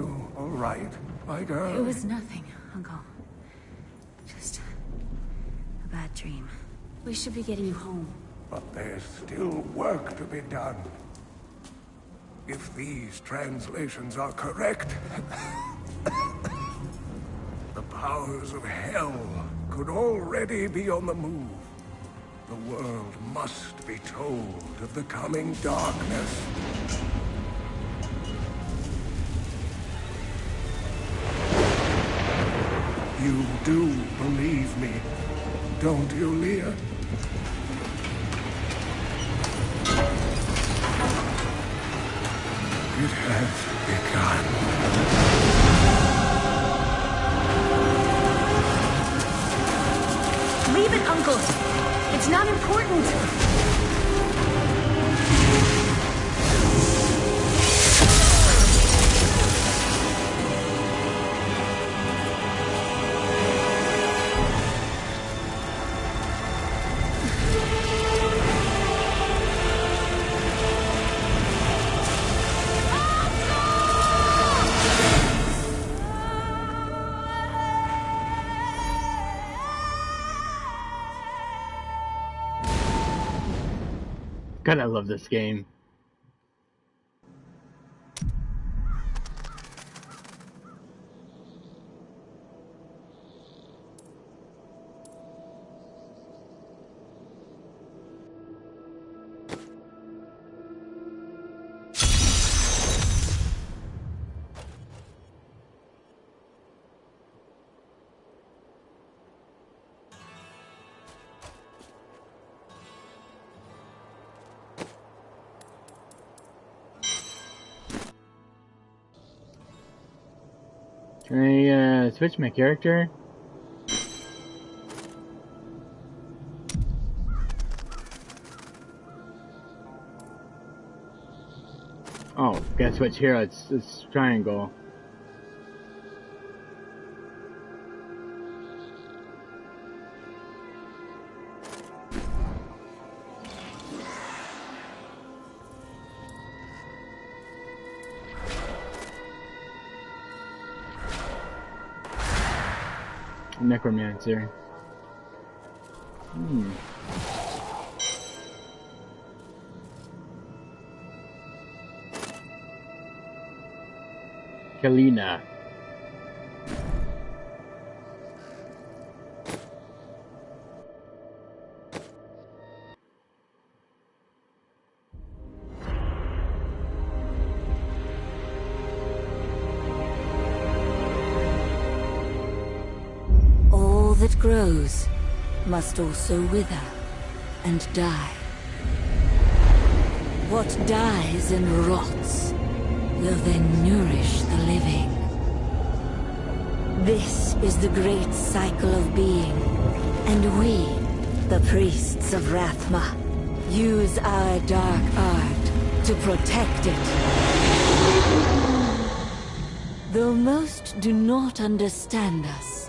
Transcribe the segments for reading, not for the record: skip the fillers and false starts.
you all right, my girl? It was nothing, Uncle. Just a bad dream. We should be getting you home. But there's still work to be done. If these translations are correct, the powers of hell could already be on the move. The world must be told of the coming darkness. You do believe me, don't you, Leah? It has begun. Leave it, Uncle! It's not important! God, I love this game. Can I switch my character? Oh, gotta switch here. It's triangle. Necromancer. Kalina. That grows must also wither and die. What dies and rots will then nourish the living. This is the great cycle of being, and we, the priests of Rathma, use our dark art to protect it. Though most do not understand us,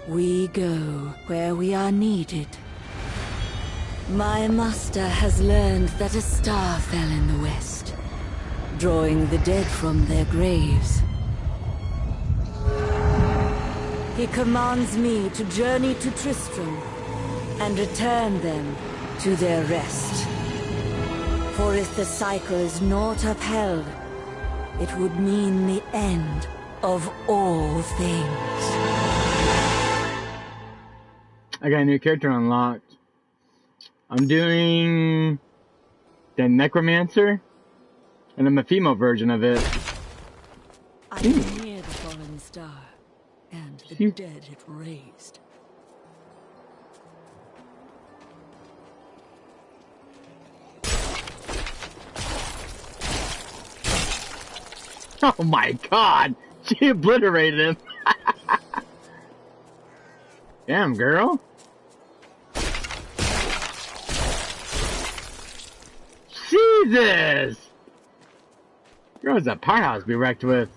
we go where we are needed. My master has learned that a star fell in the west, drawing the dead from their graves. He commands me to journey to Tristram and return them to their rest. For if the cycle is not upheld, it would mean the end of all things. I got a new character unlocked. I'm doing the Necromancer, and I'm a female version of it. I am near the fallen star, and the dead it raised. Oh my god! She obliterated him! Damn, girl! Jesus! Girl's a powerhouse to be wrecked with.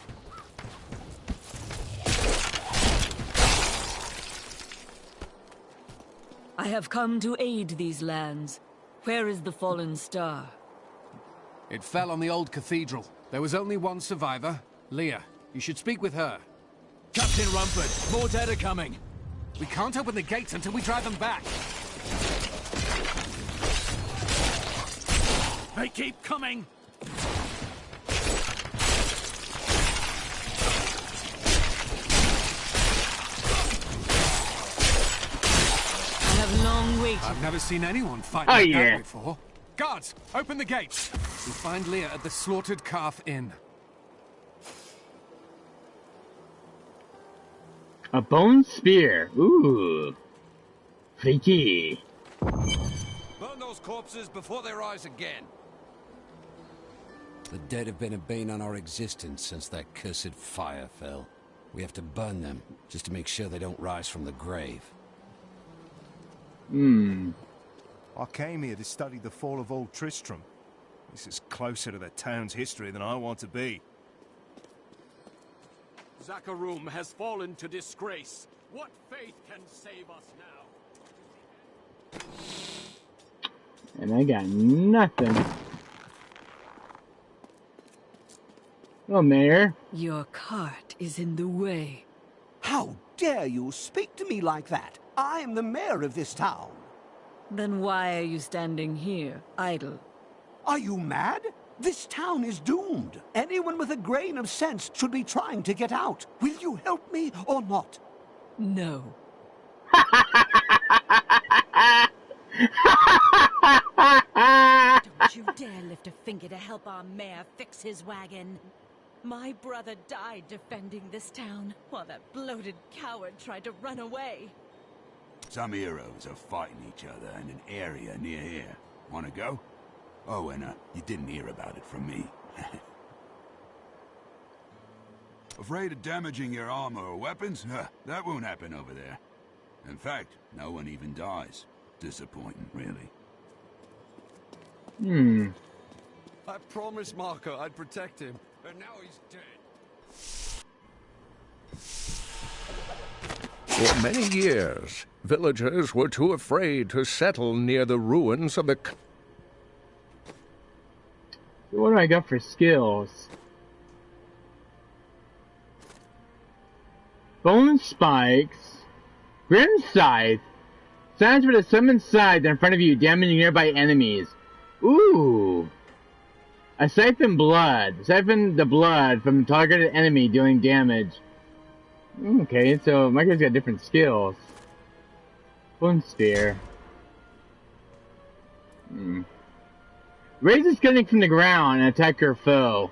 I have come to aid these lands. Where is the fallen star? It fell on the old cathedral. There was only one survivor, Leah. You should speak with her. Captain Rumford, more dead are coming. We can't open the gates until we drive them back. They keep coming! I have long waited. I've never seen anyone fight Oh, like yeah. that before. Guards, open the gates. We'll find Leah at the Slaughtered Calf Inn. A bone spear. Ooh. Freaky. Burn those corpses before they rise again. The dead have been a bane on our existence since that cursed fire fell. We have to burn them, just to make sure they don't rise from the grave. I came here to study the fall of old Tristram. This is closer to the town's history than I want to be. Zakharum has fallen to disgrace. What faith can save us now? And I got nothing. Oh, Mayor. Your cart is in the way. How dare you speak to me like that? I am the mayor of this town. Then why are you standing here, idle? Are you mad? This town is doomed. Anyone with a grain of sense should be trying to get out. Will you help me or not? No. Don't you dare lift a finger to help our mayor fix his wagon. My brother died defending this town, while that bloated coward tried to run away. Some heroes are fighting each other in an area near here. Wanna go? Oh, and you didn't hear about it from me. Afraid of damaging your armor or weapons? That won't happen over there. In fact, no one even dies. Disappointing, really. I promised Marco I'd protect him, and now he's dead. For many years, villagers were too afraid to settle near the ruins of the... What do I got for skills? Bone spikes. Grim scythe. Sounds for the summon scythe in front of you, damaging nearby enemies. Ooh. A siphon blood. Siphon the blood from a targeted enemy, dealing damage. Okay, so my guy's got different skills. Bone spear. Raise the skeleton from the ground and attack your foe.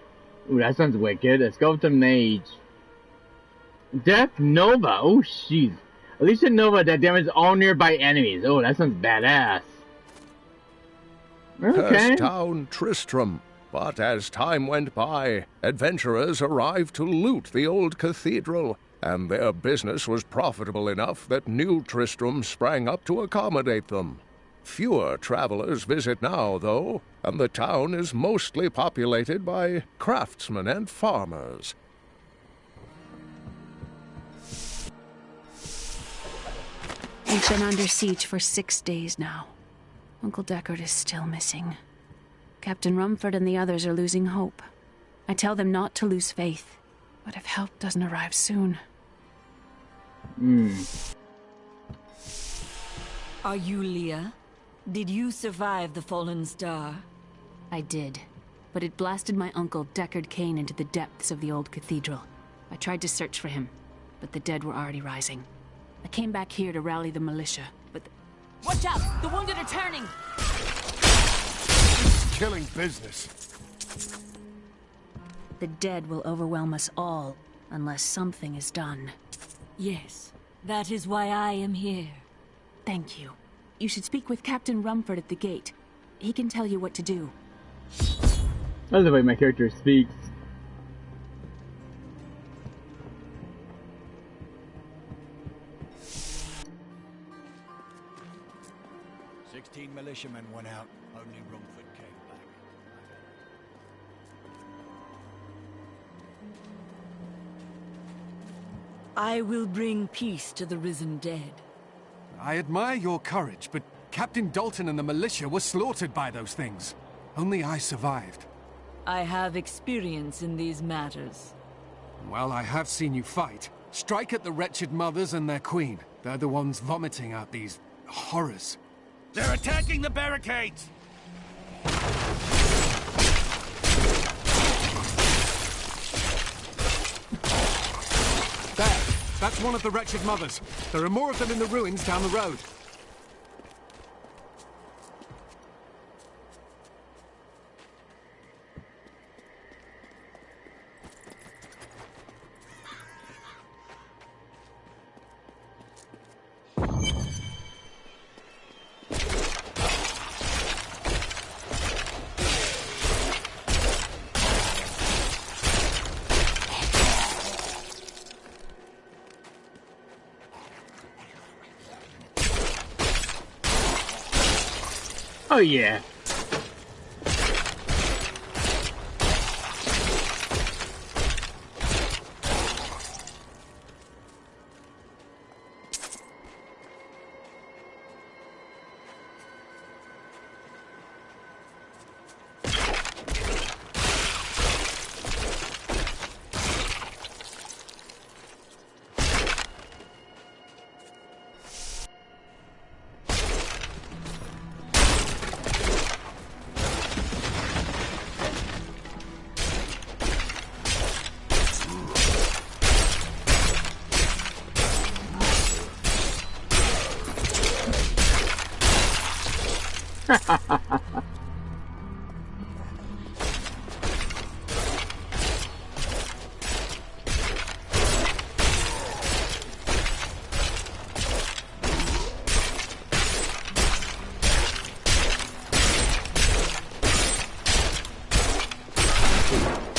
Ooh, that sounds wicked. A skeleton mage. Death Nova. Oh, jeez. Alicia Nova that damages all nearby enemies. Oh, that sounds badass. Okay. Cursed town Tristram. But as time went by, adventurers arrived to loot the old cathedral, and their business was profitable enough that new Tristram sprang up to accommodate them. Fewer travelers visit now, though, and the town is mostly populated by craftsmen and farmers. We've been under siege for 6 days now. Uncle Deckard is still missing. Captain Rumford and the others are losing hope. I tell them not to lose faith, but if help doesn't arrive soon... Are you Leah? Did you survive the Fallen Star? I did, but it blasted my uncle Deckard Cain into the depths of the old cathedral. I tried to search for him, but the dead were already rising. I came back here to rally the militia, but... Watch out! The wounded are turning! Killing business. The dead will overwhelm us all, unless something is done. Yes, that is why I am here. Thank you. You should speak with Captain Rumford at the gate. He can tell you what to do. That's the way my character speaks. Militiamen went out. Only Rumford came back. I will bring peace to the risen dead. I admire your courage, but Captain Dalton and the militia were slaughtered by those things. Only I survived. I have experience in these matters. Well, I have seen you fight. Strike at the wretched mothers and their queen. They're the ones vomiting out these horrors. They're attacking the barricades! There! That's one of the wretched mothers. There are more of them in the ruins down the road. Oh yeah.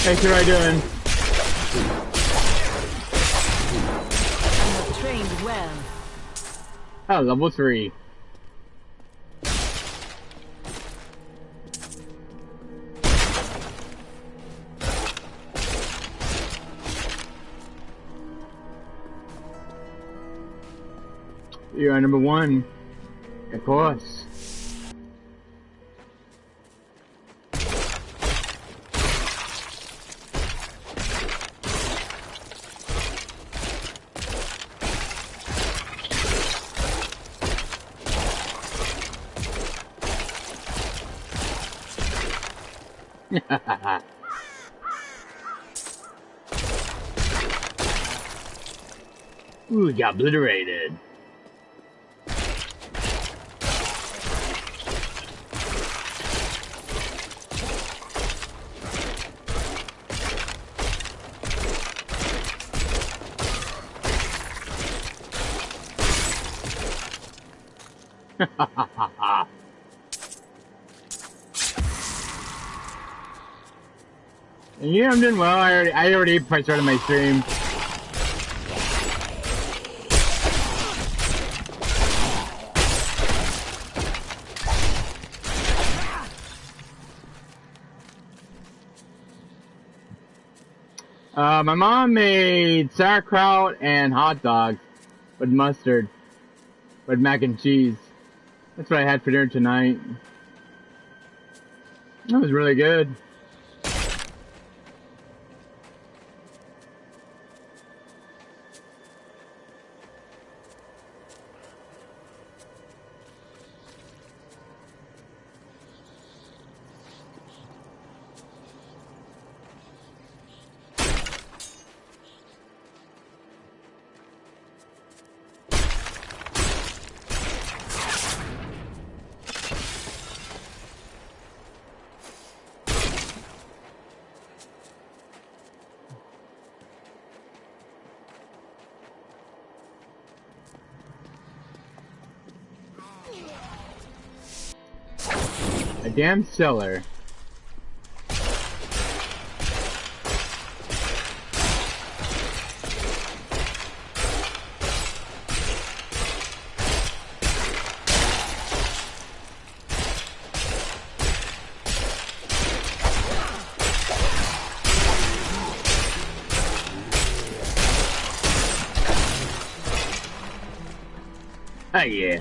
How's your eye doing? You trained well. Oh, level 3. You are number 1. Of course. Ooh, got obliterated. Yeah, I'm doing well. I already started my stream. My mom made sauerkraut and hot dogs with mustard, with mac and cheese. That's what I had for dinner tonight. That was really good. A damn cellar. Oh yeah.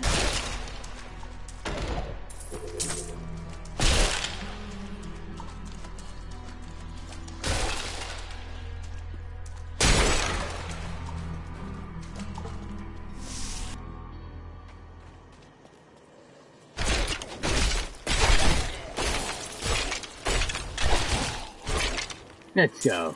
Let's go.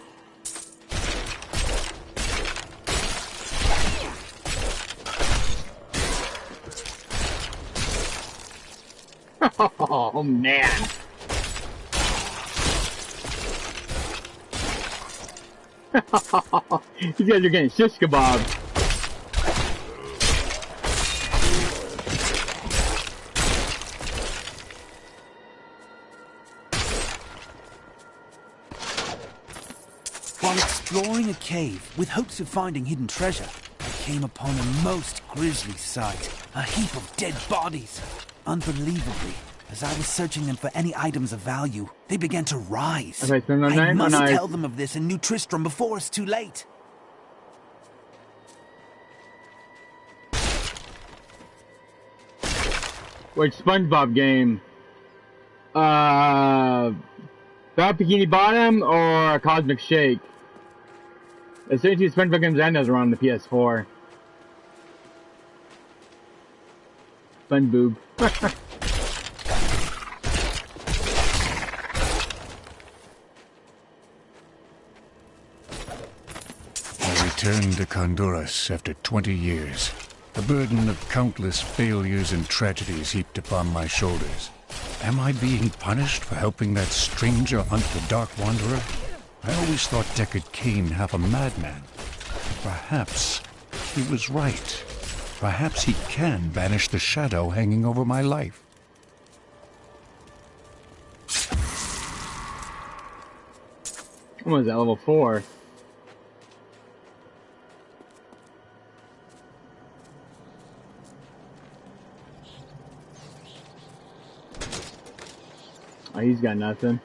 Oh, man. These guys are getting shish kebab. While exploring a cave with hopes of finding hidden treasure, I came upon a most grisly sight. A heap of dead bodies. Unbelievably, as I was searching them for any items of value, they began to rise. Okay, so I must tell them of this in New Tristram before it's too late. Which SpongeBob game? Bad Bikini Bottom or Cosmic Shake? There's 32 SpongeBob games I know are on the PS4. SpongeBob. I returned to Honduras after 20 years. The burden of countless failures and tragedies heaped upon my shoulders. Am I being punished for helping that stranger hunt the Dark Wanderer? I always thought Deckard Cain half a madman. Perhaps he was right. Perhaps he can banish the shadow hanging over my life. What was that, level 4? Oh, he's got nothing.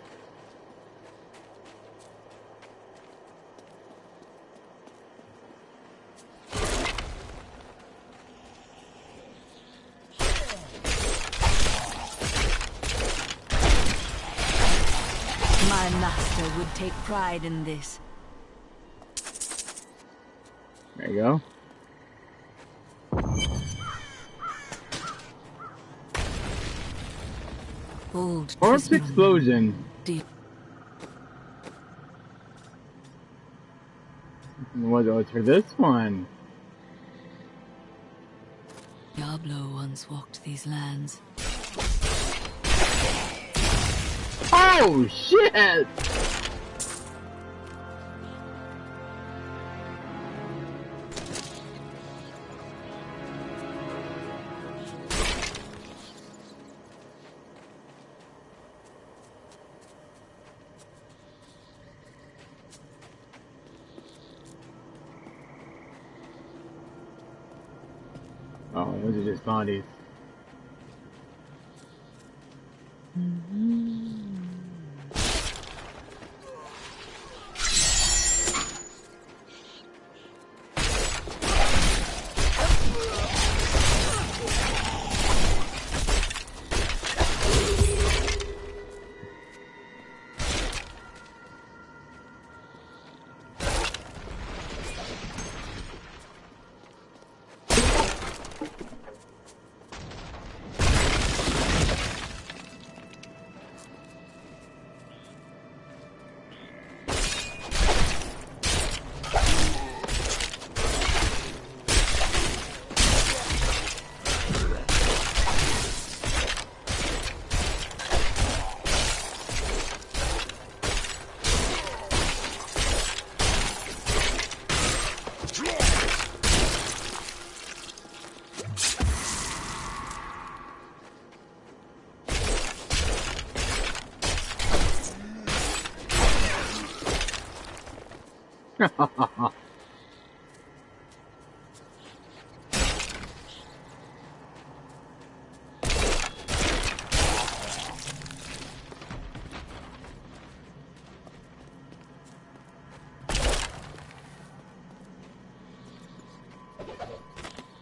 My master would take pride in this. There you go. Old Corpse explosion. What's for this one? Diabolo once walked these lands. Oh shit! Oh, those are just bodies.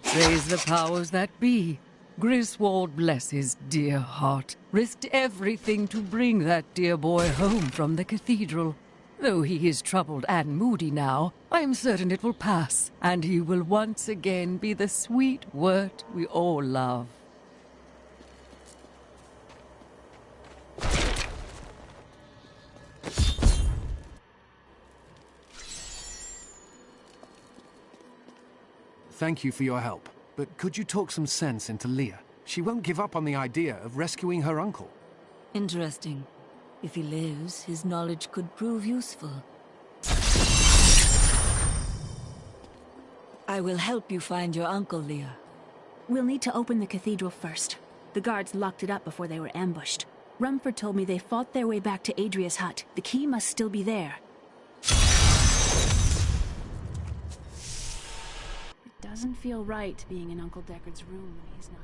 Praise the powers that be. Griswold, bless his dear heart, risked everything to bring that dear boy home from the cathedral. Though he is troubled and moody now, I am certain it will pass, and he will once again be the sweet wirt we all love. thank you for your help. But could you talk some sense into Leah? She won't give up on the idea of rescuing her uncle. Interesting. If he lives, his knowledge could prove useful. I will help you find your uncle, Leah. We'll need to open the cathedral first. The guards locked it up before they were ambushed. Rumford told me they fought their way back to Adria's hut. The key must still be there. It doesn't feel right being in Uncle Deckard's room when he's not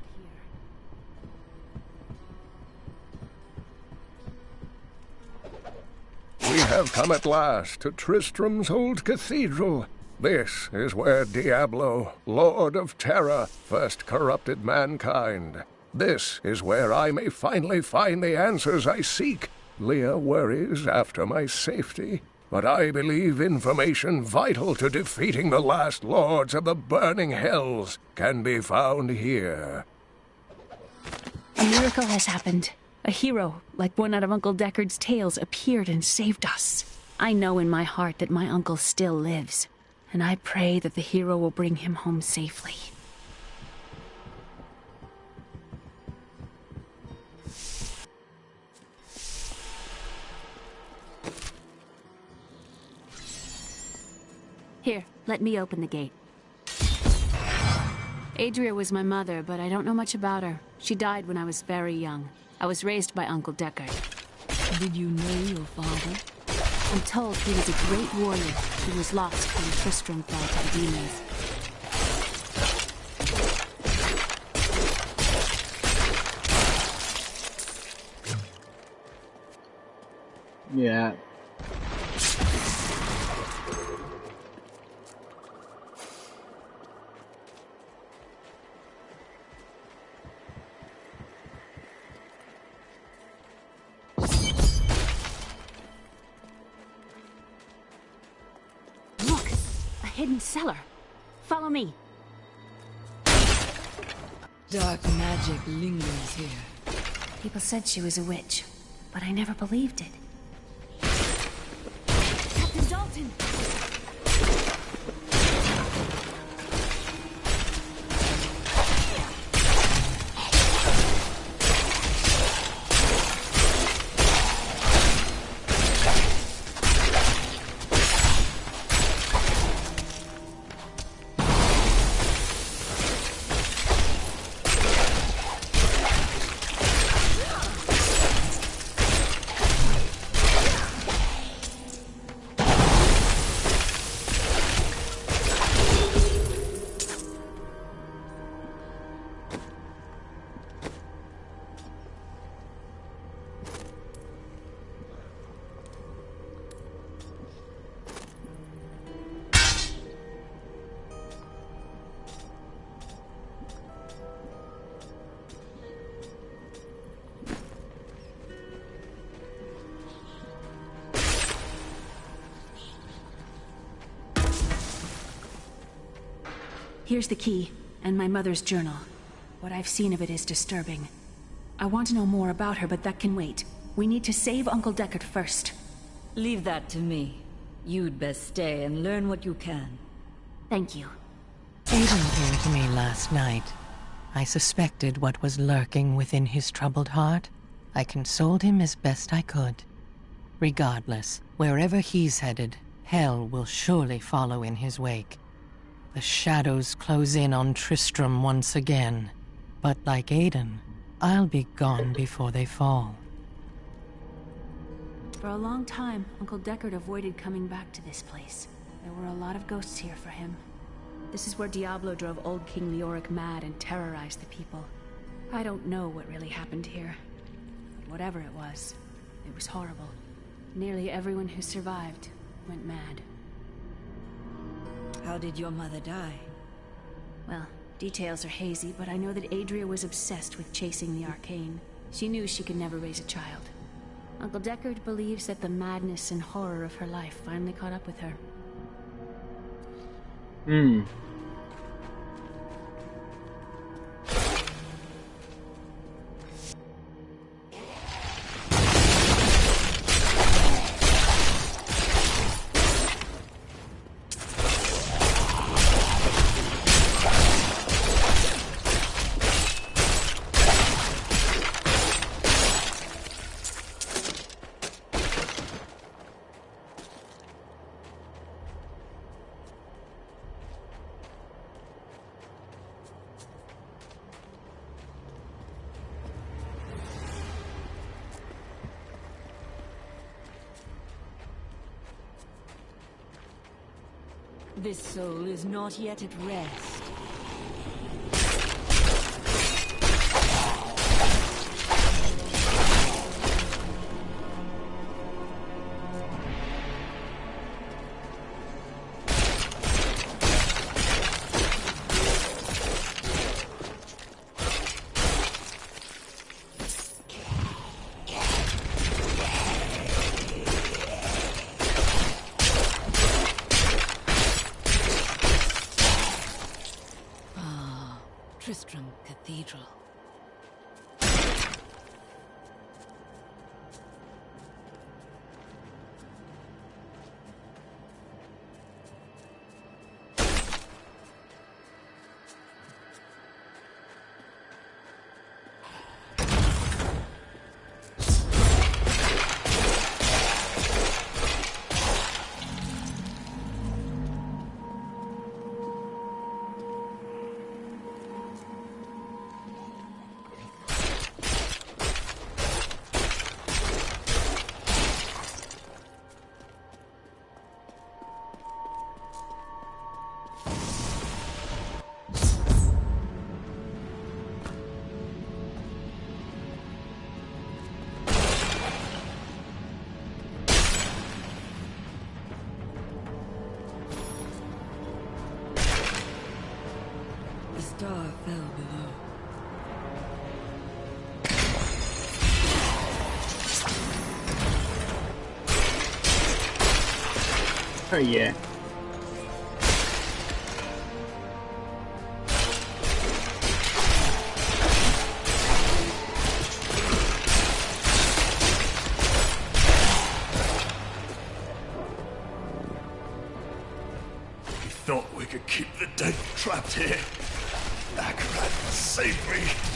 here. We have come at last to Tristram's old cathedral. This is where Diabolo, Lord of Terror, first corrupted mankind. This is where I may finally find the answers I seek. Leah worries after my safety, but I believe information vital to defeating the last lords of the burning hells can be found here. A miracle has happened. A hero, like one out of Uncle Deckard's tales, appeared and saved us. I know in my heart that my uncle still lives, and I pray that the hero will bring him home safely. Here, let me open the gate. Adria was my mother, but I don't know much about her. She died when I was very young. I was raised by Uncle Deckard. Did you know your father? I'm told he was a great warrior who was lost when Tristram fell to the demons. Yeah. Hidden cellar. Follow me. Dark magic lingers here. People said she was a witch, but I never believed it. Captain Dalton! Here's the key, and my mother's journal. What I've seen of it is disturbing. I want to know more about her, but that can wait. We need to save Uncle Deckard first. Leave that to me. You'd best stay and learn what you can. Thank you. Aiden came to me last night. I suspected what was lurking within his troubled heart. I consoled him as best I could. Regardless, wherever he's headed, hell will surely follow in his wake. The shadows close in on Tristram once again. But like Aiden, I'll be gone before they fall. For a long time, Uncle Deckard avoided coming back to this place. There were a lot of ghosts here for him. This is where Diabolo drove old King Leoric mad and terrorized the people. I don't know what really happened here. Whatever it was horrible. Nearly everyone who survived went mad. How did your mother die? Well, details are hazy, but I know that Adria was obsessed with chasing the arcane. She knew she could never raise a child. Uncle Deckard believes that the madness and horror of her life finally caught up with her. This soul is not yet at rest. Tristram Cathedral. Star fell below. Oh yeah. We thought we could keep the dead trapped here. Akarat, save me!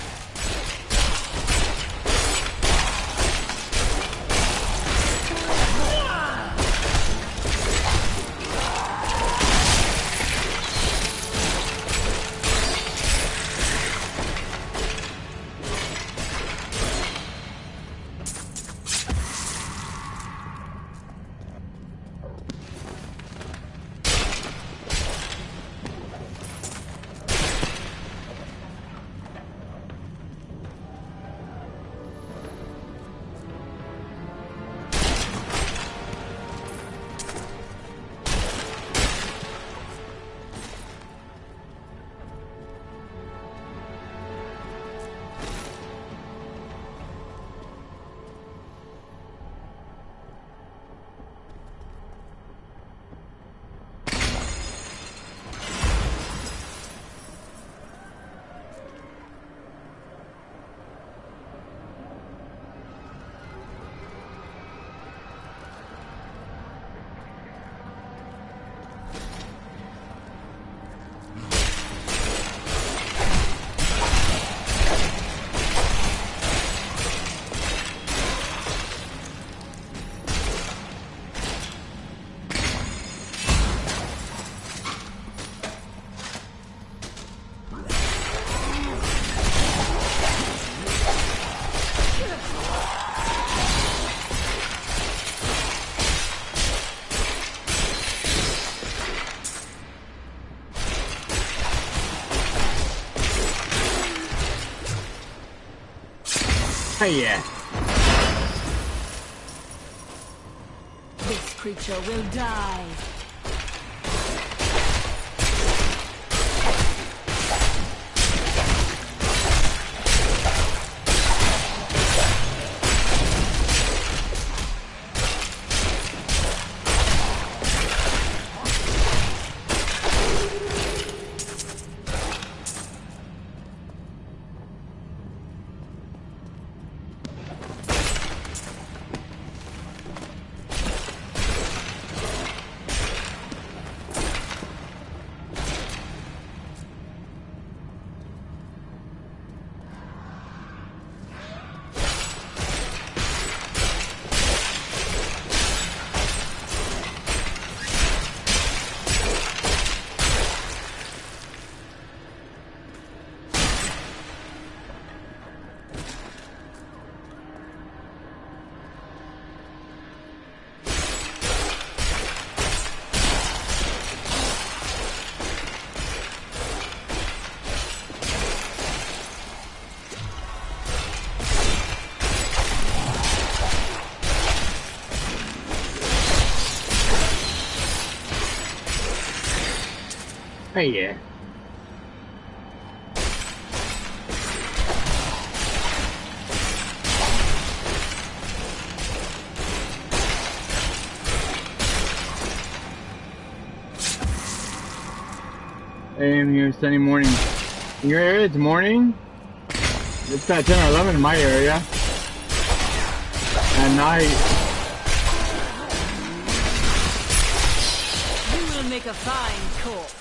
Hey, yeah. This creature will die. Hey, yeah. AM here, sunny morning. In your area, it's morning? It's 10 or 11 in my area. At night. You will make a fine corpse.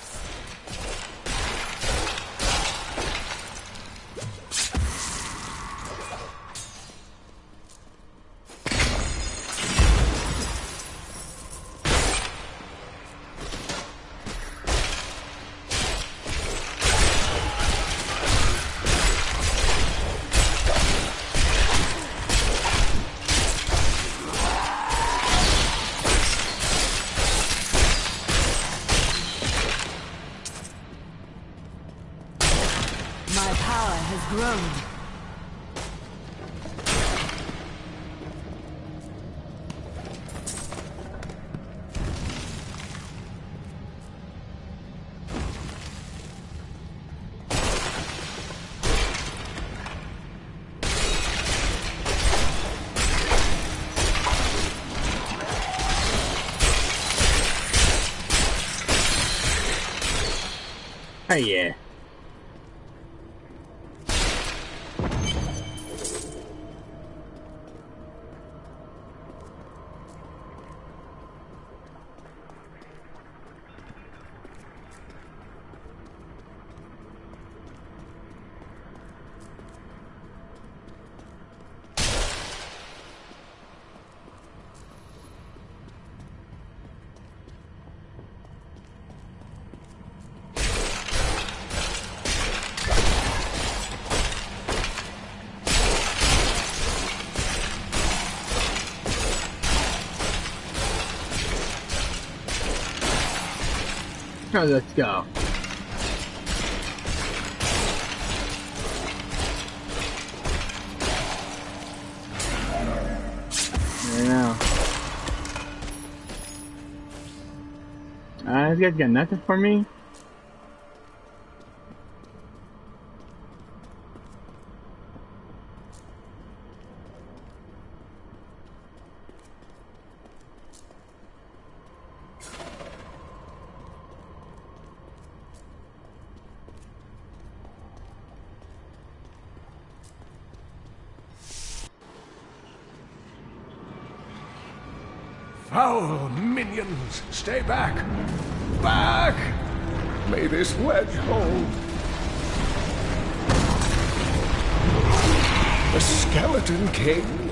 Hey, yeah. Oh, let's go. There you go. This guy's got nothing for me. Foul minions, stay back! Back! May this wedge hold. The Skeleton King?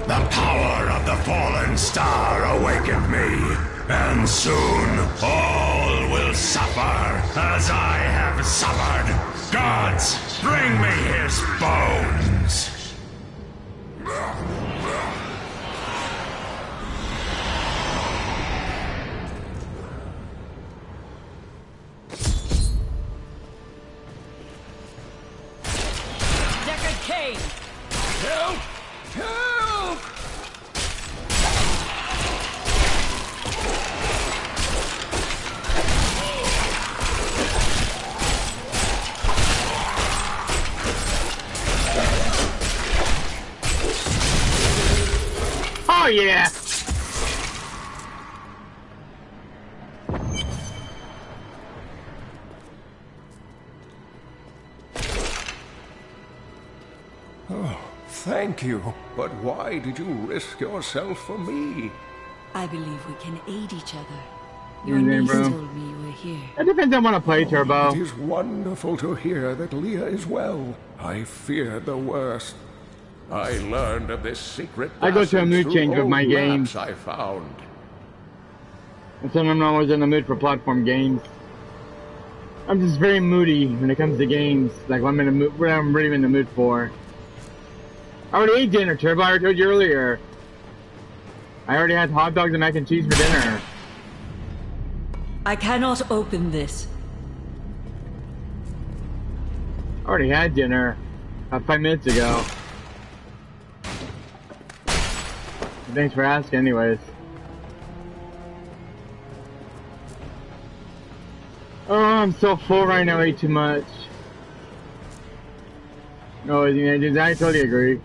The power of the fallen star awakened me, and soon all will suffer as I have suffered. Gods, bring me his bones! Help! Help! Oh, yeah! Oh, thank you. But why did you risk yourself for me? I believe we can aid each other. Your Your niece bro. told me you were here. It depends on when I play, Turbo. It is wonderful to hear that Leah is well. I feared the worst. I learned of this secret I go to a passage mood through change with old my maps games. I found. And sometimes I'm always in the mood for platform games. I'm just very moody when it comes to games. Like when I'm in a mood, what I'm really in the mood for. I already ate dinner, Turbo. I already told you earlier. I already had hot dogs and mac and cheese for dinner. I cannot open this. I already had dinner 5 minutes ago. Thanks for asking, anyways. Oh, I'm so full right now, I ate too much. No, I totally agree.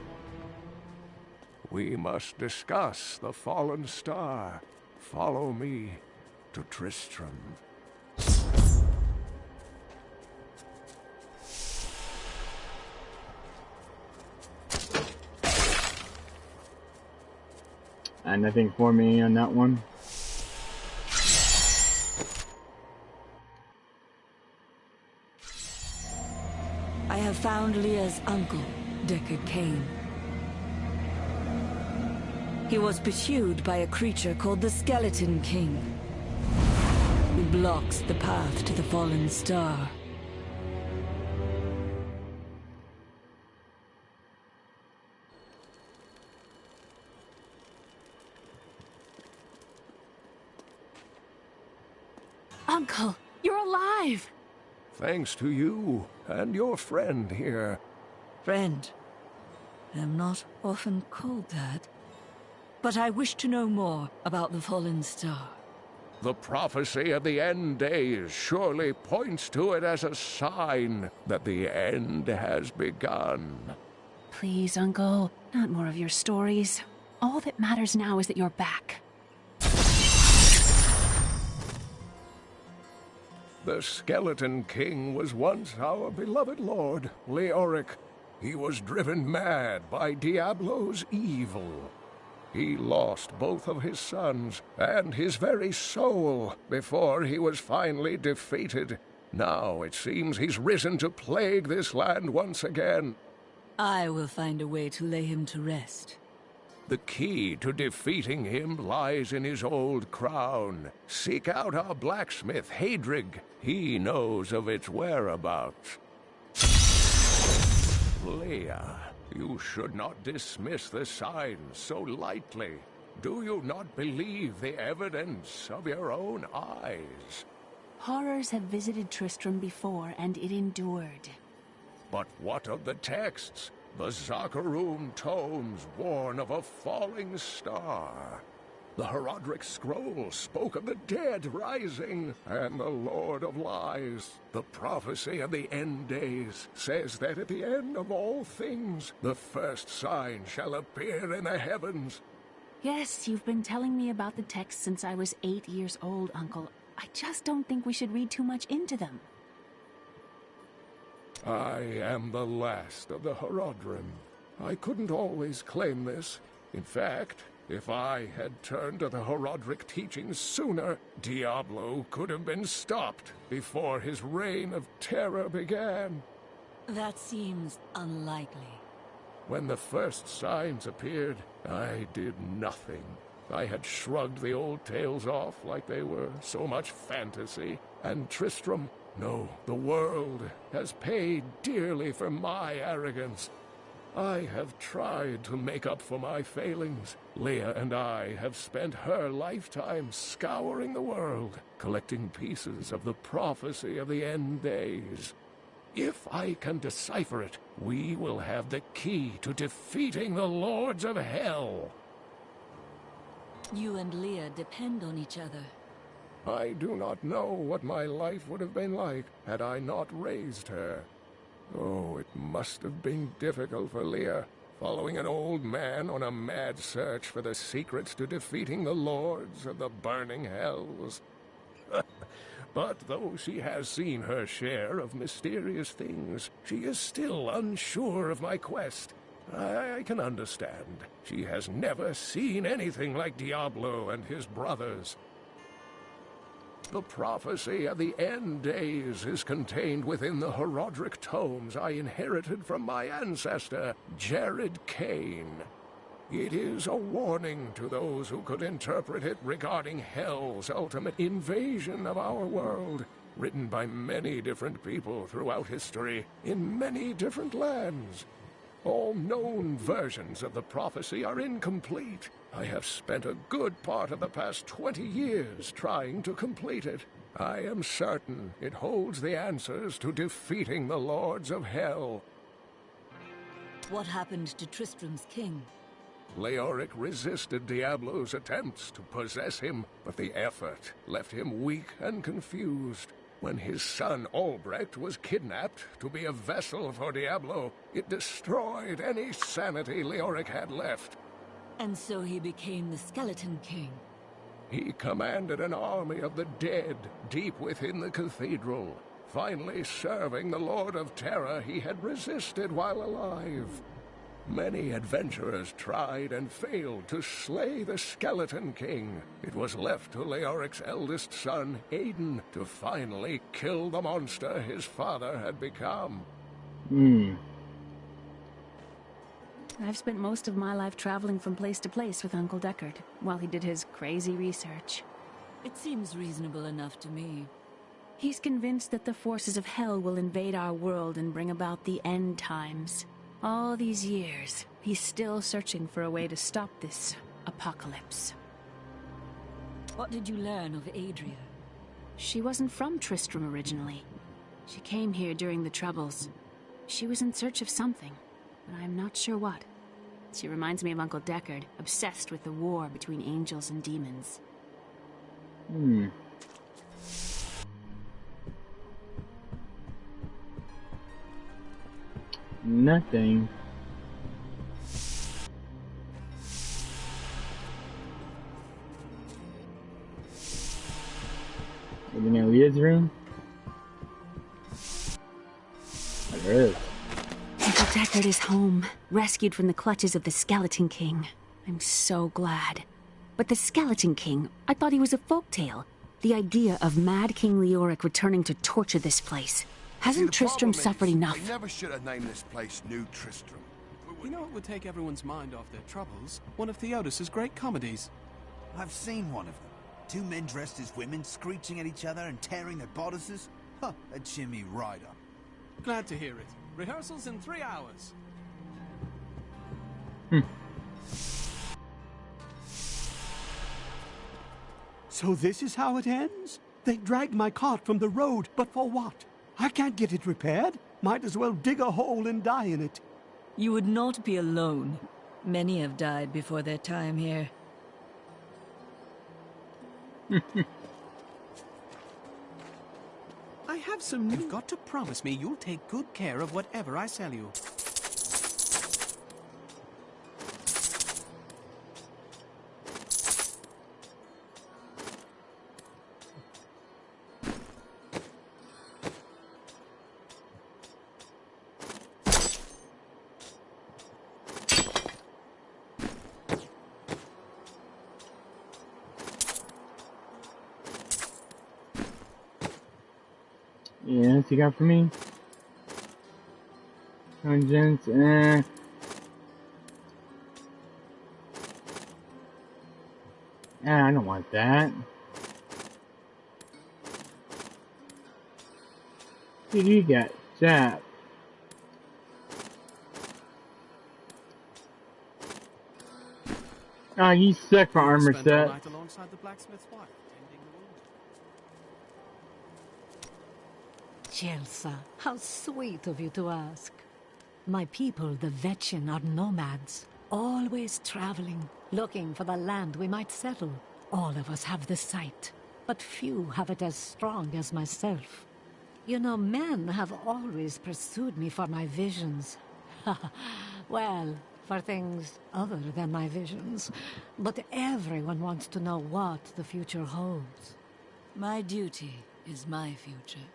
We must discuss the fallen star. Follow me to Tristram. And nothing for me on that one. I have found Leah's uncle, Deckard Cain. He was pursued by a creature called the Skeleton King, who blocks the path to the fallen star. Uncle, you're alive! Thanks to you and your friend here. Friend. I am not often called that. But I wish to know more about the fallen star. The prophecy of the end days surely points to it as a sign that the end has begun. Please, Uncle, not more of your stories. All that matters now is that you're back. The Skeleton King was once our beloved lord, Leoric. He was driven mad by Diabolo's evil. He lost both of his sons and his very soul before he was finally defeated. Now it seems he's risen to plague this land once again. I will find a way to lay him to rest. The key to defeating him lies in his old crown. Seek out our blacksmith, Hadrig. He knows of its whereabouts. Leah, you should not dismiss the signs so lightly. Do you not believe the evidence of your own eyes? Horrors have visited Tristram before, and it endured. But what of the texts? The Zakarum tomes warn of a falling star. The Herodric scroll spoke of the dead rising, and the Lord of Lies, the prophecy of the end days, says that at the end of all things, the first sign shall appear in the heavens. Yes, you've been telling me about the texts since I was 8 years old, Uncle. I just don't think we should read too much into them. I am the last of the Herodrim. I couldn't always claim this. In fact, if I had turned to the Herodric teachings sooner, Diablo could have been stopped before his reign of terror began. That seems unlikely. When the first signs appeared, I did nothing. I had shrugged the old tales off like they were so much fantasy, and Tristram, no, the world, has paid dearly for my arrogance. I have tried to make up for my failings. Leah and I have spent her lifetime scouring the world, collecting pieces of the prophecy of the end days. If I can decipher it, we will have the key to defeating the lords of hell. You and Leah depend on each other. I do not know what my life would have been like had I not raised her. Oh, it must have been difficult for Leah, following an old man on a mad search for the secrets to defeating the lords of the burning hells. But though she has seen her share of mysterious things, she is still unsure of my quest. I can understand. She has never seen anything like Diablo and his brothers. The prophecy of the end days is contained within the Herodric tomes I inherited from my ancestor, Jared Cain. It is a warning to those who could interpret it regarding Hell's ultimate invasion of our world, written by many different people throughout history, in many different lands. All known versions of the prophecy are incomplete. I have spent a good part of the past 20 years trying to complete it. I am certain it holds the answers to defeating the lords of hell. What happened to Tristram's king? Leoric resisted Diablo's attempts to possess him, but the effort left him weak and confused. When his son Albrecht was kidnapped to be a vessel for Diabolo, it destroyed any sanity Leoric had left. And so he became the Skeleton King. He commanded an army of the dead deep within the cathedral, finally serving the Lord of Terror he had resisted while alive. Many adventurers tried and failed to slay the Skeleton King. It was left to Leoric's eldest son, Aiden, to finally kill the monster his father had become. I've spent most of my life traveling from place to place with Uncle Deckard, while he did his crazy research. It seems reasonable enough to me. He's convinced that the forces of hell will invade our world and bring about the end times. All these years, he's still searching for a way to stop this apocalypse. What did you learn of Adria? She wasn't from Tristram originally. She came here during the Troubles. She was in search of something, but I'm not sure what. She reminds me of Uncle Deckard, obsessed with the war between angels and demons. Nothing. Maybe in Leah's room? Oh, there is. Uncle Deckard is home, rescued from the clutches of the Skeleton King. I'm so glad. But the Skeleton King, I thought he was a folktale. The idea of Mad King Leoric returning to torture this place. Hasn't Tristram suffered enough? They never should have named this place New Tristram. You know what would take everyone's mind off their troubles? One of Theodos's great comedies. I've seen one of them. Two men dressed as women, screeching at each other and tearing their bodices. Huh, a Jimmy Rider. Glad to hear it. Rehearsals in 3 hours. So this is how it ends? They dragged my cart from the road, but for what? I can't get it repaired. Might as well dig a hole and die in it. You would not be alone. Many have died before their time here. I have some... You've got to promise me you'll take good care of whatever I sell you. Yeah, what's he got for me? Conscience, I don't want that. What do you got? Zap. Oh, you suck for armor set. Alongside the blacksmith's wife, tending the wound. Chelsea, how sweet of you to ask. My people, the Vetchin, are nomads, always traveling, looking for the land we might settle. All of us have the sight, but few have it as strong as myself. You know, men have always pursued me for my visions. Well, for things other than my visions. But everyone wants to know what the future holds. My duty is my future.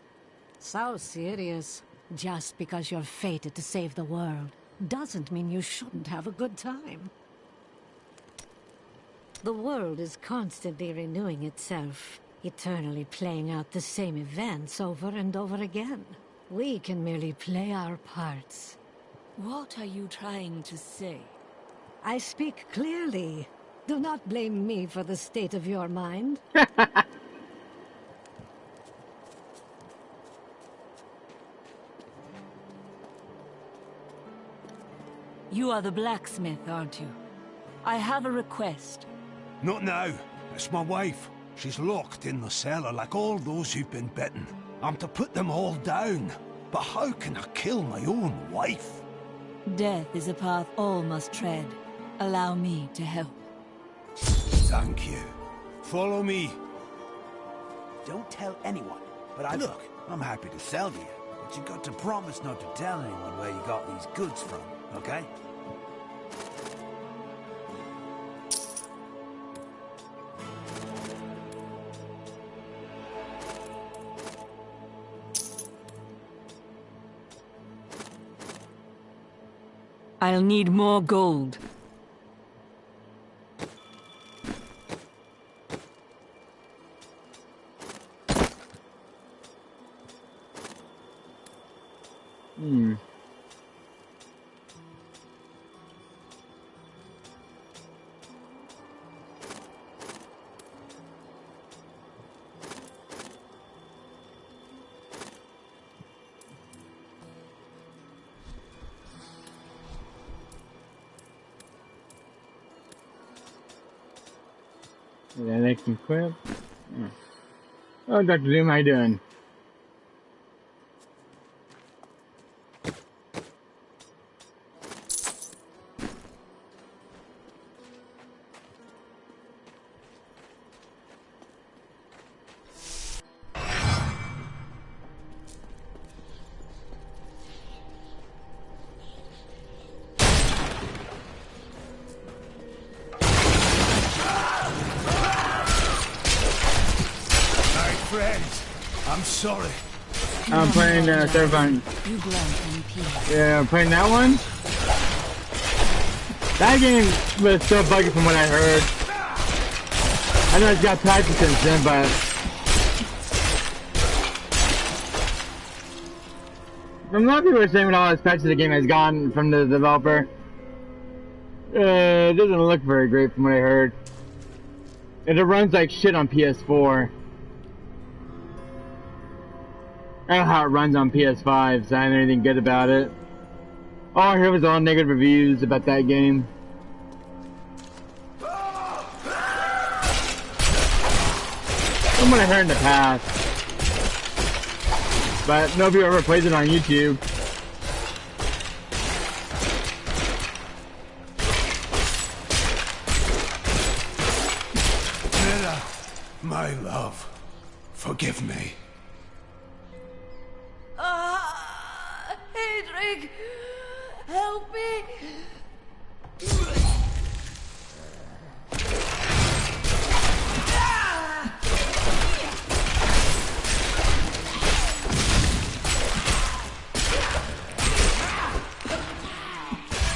So serious. Just because you're fated to save the world doesn't mean you shouldn't have a good time. The world is constantly renewing itself, eternally playing out the same events over and over again. We can merely play our parts. What are you trying to say? I speak clearly. Do not blame me for the state of your mind. You are the blacksmith, aren't you? I have a request. Not now. It's my wife. She's locked in the cellar like all those who've been bitten. I'm to put them all down. But how can I kill my own wife? Death is a path all must tread. Allow me to help. Thank you. Follow me. Don't tell anyone, But look, I'm happy to sell to you. But you got to promise not to tell anyone where you got these goods from, okay? I'll need more gold. Yeah, next equip. Oh, Dr. Doom, how you doing? I'm sorry. I'm playing Surfing. Yeah, I'm playing that one. That game was so buggy from what I heard. I know it's got patches since then, but from a lot of people are saying when all those patches the game has gotten from the developer, it doesn't look very great from what I heard. And it runs like shit on PS4. I don't know how it runs on PS5, so I don't know anything good about it. All I heard was all negative reviews about that game. From what I heard in the past. But nobody ever plays it on YouTube. Mira, my love, forgive me. Hedrig, help me!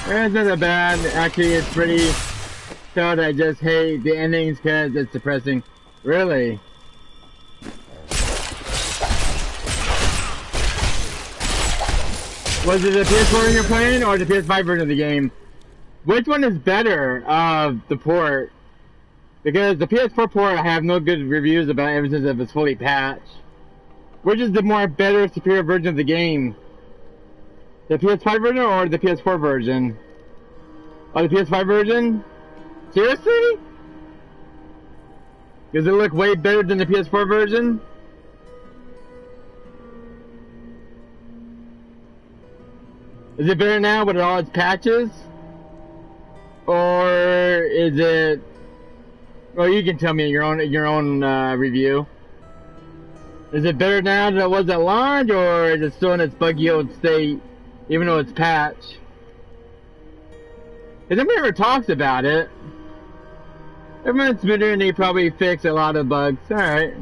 It's not that bad. Actually, it's pretty sad. I just hate the endings because it's depressing. Really? Was it the PS4 you're playing or the PS5 version of the game? Which one is better of the port? Because the PS4 port I have no good reviews about ever since it was fully patched. Which is the more better, superior version of the game? The PS5 version or the PS4 version? Oh, the PS5 version? Seriously? Does it look way better than the PS4 version? Is it better now with all its patches? Or is it... Well, you can tell me your own review. Is it better now than it was at launch, or is it still in its buggy old state, even though it's patched? Because nobody ever talks about it. Everyone's been doing, they probably fix a lot of bugs. Alright.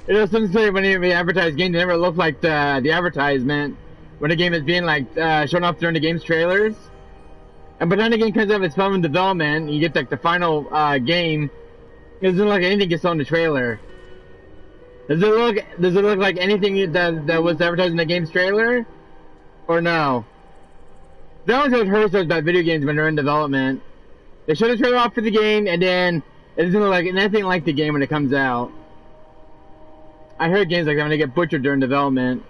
It was something to say when they advertise games, they never look like the advertisement when a game is being like shown off during the game's trailers. And but then the game comes out of its film development, and you get like the final game. It doesn't look like anything gets on the trailer. Does it look like anything that was advertised in the game's trailer? Or no? That was what hurts us about video games when they're in development. They show the trailer off for the game, and then it doesn't look like anything like the game when it comes out. I heard games like that when they get butchered during development.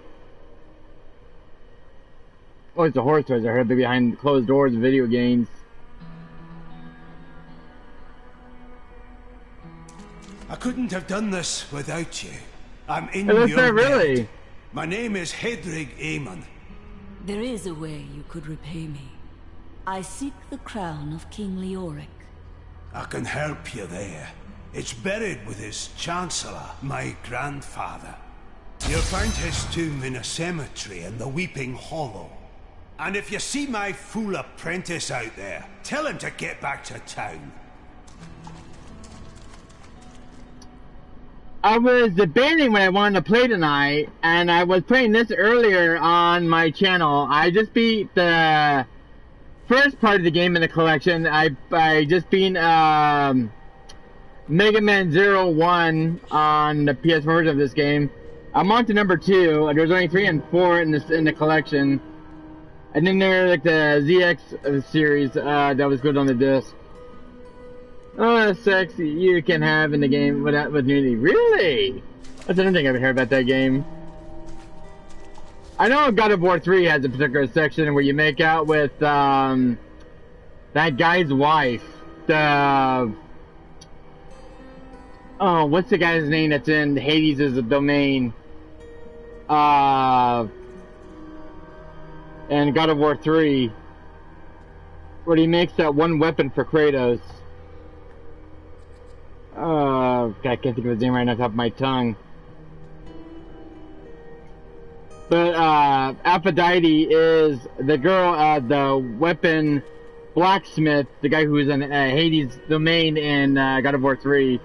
Oh, it's the horror stories I heard behind closed doors of video games. I couldn't have done this without you. I'm in Hey, your debt. really? My name is Hedrig Aemon. There is a way you could repay me. I seek the crown of King Leoric. I can help you there. It's buried with his Chancellor, my grandfather. You'll find his tomb in a cemetery in the Weeping Hollow. And if you see my fool apprentice out there, tell him to get back to town. I was debating when I wanted to play tonight, and I was playing this earlier on my channel. I just beat the first part of the game in the collection. I just beat Mega Man 01 on the PS4 version of this game. I'm on to number 2. There's only 3 and 4 in the collection. And then there's like the ZX series that was good on the disc. Oh, sex you can have in the game with nudity. Really? That's another thing I've heard about that game. I know God of War 3 has a particular section where you make out with that guy's wife. Oh, what's the guy's name that's in Hades' domain? And God of War 3. Where he makes that one weapon for Kratos. God, I can't think of his name right on top of my tongue. But Aphrodite is the girl, the weapon blacksmith, the guy who was in Hades' domain in God of War 3.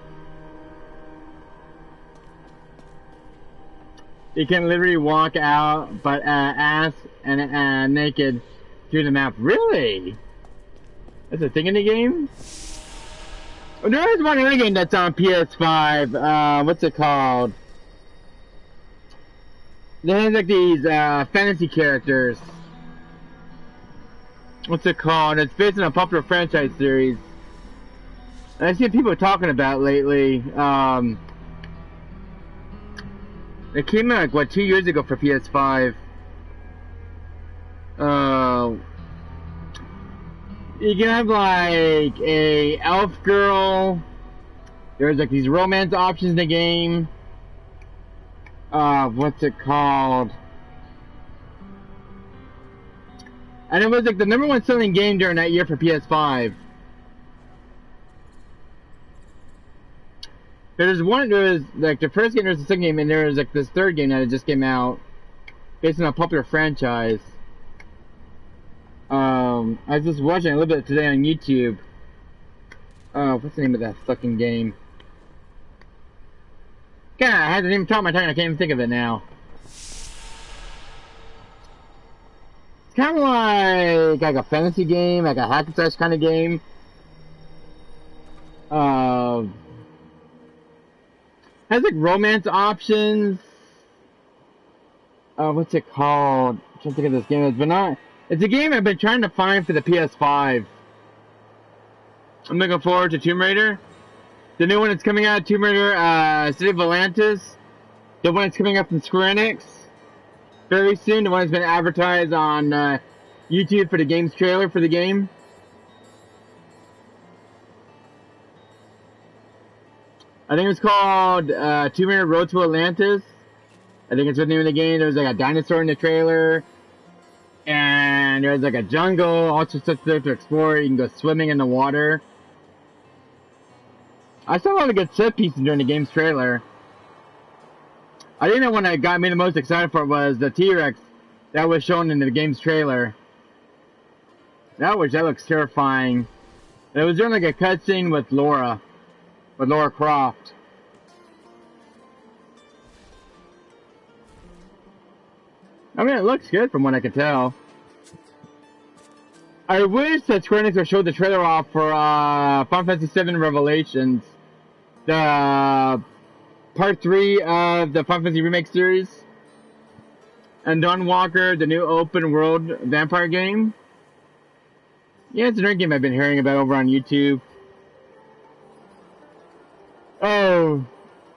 You can literally walk out, but ass and naked through the map. Really? That's a thing in the game? Oh, there is one other game that's on PS5. What's it called? They have like these fantasy characters. What's it called? It's based on a popular franchise series. And I've seen people talking about it lately. It came out, like, what, 2 years ago for PS5. You can have, like, a elf girl. There's, like, these romance options in the game. What's it called? And it was, like, the #1 selling game during that year for PS5. There was like the first game, there was the second game, and there was like this third game that just came out based on a popular franchise. I was just watching a little bit today on YouTube. What's the name of that fucking game? God, I had the name top of my tongue, I can't even think of it now. It's kind of like a fantasy game, like a hack and slash kind of game. Has like romance options. What's it called? I'm trying to think of this game. It's a game I've been trying to find for the PS5. I'm looking forward to Tomb Raider. The new one that's coming out, Tomb Raider, City of Atlantis. The one that's coming up from Square Enix very soon. The one that's been advertised on YouTube for the game's trailer for the game. I think it's called Tomb Raider Road to Atlantis. I think it's the name of the game. There's like a dinosaur in the trailer. And there's like a jungle, all sorts of stuff to explore. You can go swimming in the water. I saw a lot of good set pieces during the game's trailer. I think the one that got me the most excited for was the T-Rex that was shown in the game's trailer. That looks terrifying. It was during like a cutscene with Lara Croft. I mean, it looks good from what I can tell. I wish that Square Enix would show the trailer off for Final Fantasy VII Revelations, the part 3 of the Final Fantasy Remake series, and Dawn Walker, the new open world vampire game. Yeah, it's another game I've been hearing about over on YouTube. Oh,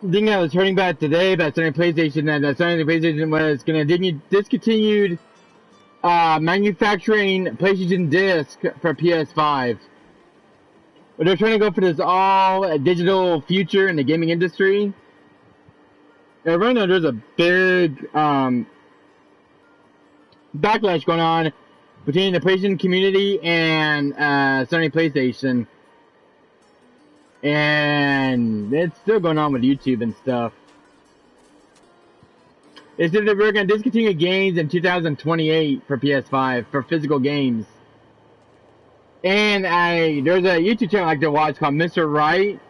the thing I was hearing about today about Sony PlayStation, that Sony PlayStation was going to discontinued manufacturing PlayStation disc for PS5. But they're trying to go for this all digital future in the gaming industry. And right now there's a big backlash going on between the PlayStation community and Sony PlayStation. And it's still going on with YouTube and stuff. They said that we're going to discontinue games in 2028 for PS5 for physical games. And there's a YouTube channel I like to watch called Mr. Right.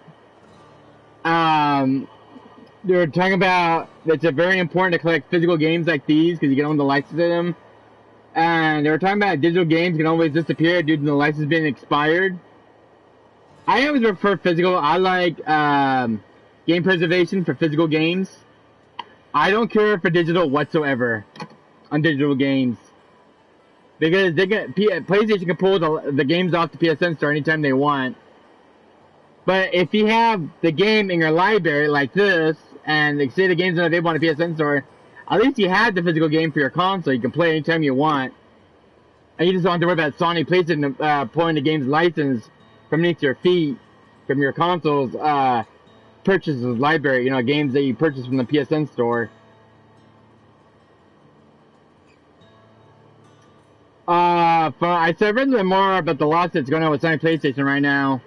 They were talking about it's very important to collect physical games like these because you can own the license to them. And they were talking about digital games can always disappear due to the license being expired. I always prefer physical. I like game preservation for physical games. I don't care for digital whatsoever on digital games. Because PlayStation can pull the games off the PSN store anytime they want. But if you have the game in your library like this, and they say the game's not available on the PSN store, at least you have the physical game for your console. You can play anytime you want. And you just don't have to worry about Sony PlayStation pulling the game's license from beneath your feet, from your console's purchases library, you know, games that you purchase from the PSN store. I said a little bit more about the lawsuits going on with Sony PlayStation right now.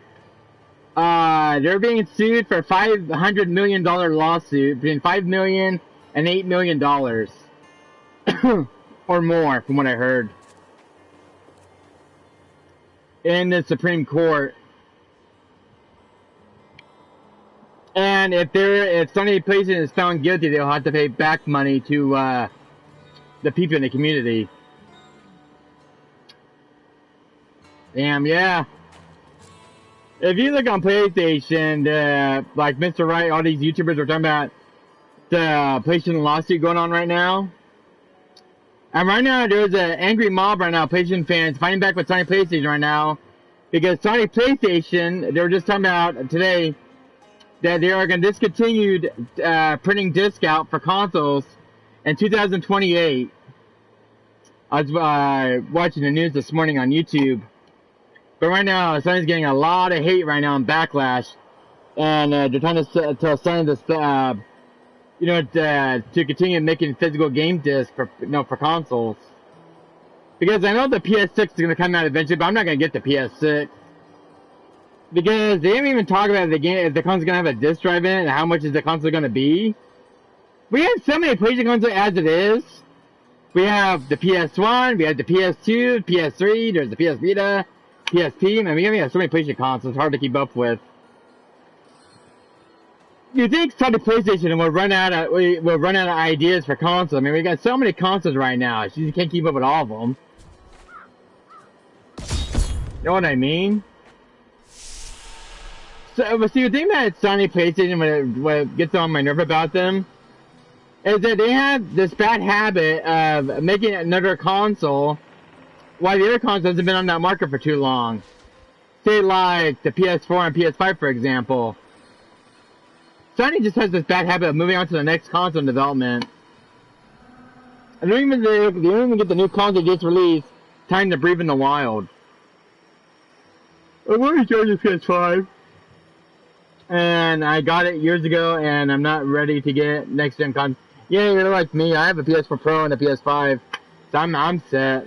They're being sued for $500 million lawsuit, between $5 million and $8 million. Or more, from what I heard. In the Supreme Court. And if Sony PlayStation is found guilty, they'll have to pay back money to the people in the community. Damn, yeah. If you look on PlayStation, like Mr. Right, all these YouTubers are talking about the PlayStation lawsuit going on right now. And right now, there's an angry mob right now, PlayStation fans, fighting back with Sony PlayStation right now. Because Sony PlayStation, they were just talking about today that they are going to discontinue printing disc out for consoles in 2028. I was watching the news this morning on YouTube. But right now, Sony's getting a lot of hate right now and backlash. And they're trying to tell Sony to continue making physical game discs for consoles. Because I know the PS6 is going to come out eventually, but I'm not going to get the PS6. Because they haven't even talked about if the console's going to have a disc drive in it and how much is the console going to be. We have so many PlayStation consoles as it is. We have the PS1, we have the PS2, PS3, there's the PS Vita, PSP. I mean, we have so many PlayStation consoles, it's hard to keep up with. You think Sony PlayStation will run out of ideas for consoles? I mean, we got so many consoles right now. You can't keep up with all of them. You know what I mean? So, see, the thing that Sony PlayStation, what gets on my nerve about them, is that they have this bad habit of making another console while the other consoles hasn't been on that market for too long. Say like the PS4 and PS5, for example. Sony just has this bad habit of moving on to the next console in development. And they don't even get the new console just released time to breathe in the wild. I want to charge the PS5. And I got it years ago, and I'm not ready to get next-gen console. Yeah, you're like me. I have a PS4 Pro and a PS5, so I'm set.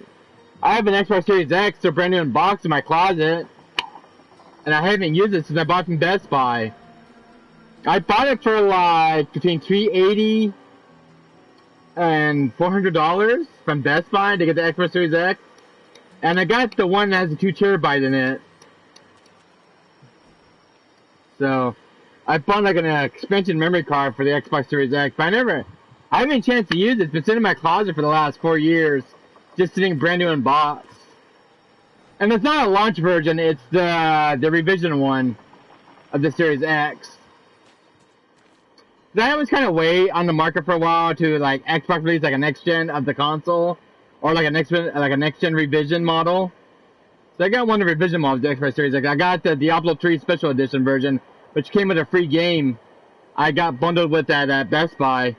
I have an Xbox Series X, so brand new in box in my closet, and I haven't used it since I bought from Best Buy. I bought it for like between $380 and $400 from Best Buy to get the Xbox Series X, and I got the one that has a 2 TB in it. So, I bought like an expansion memory card for the Xbox Series X, but I haven't had a chance to use it. It's been sitting in my closet for the last 4 years, just sitting brand new in box. And it's not a launch version, it's the revision one of the Series X. That was kind of wait on the market for a while to like Xbox release like a next gen of the console, or like a next gen revision model. So I got one of the revision models of the Xbox Series X. I got the Diablo 3 Special Edition version, which came with a free game. I got bundled with that at Best Buy.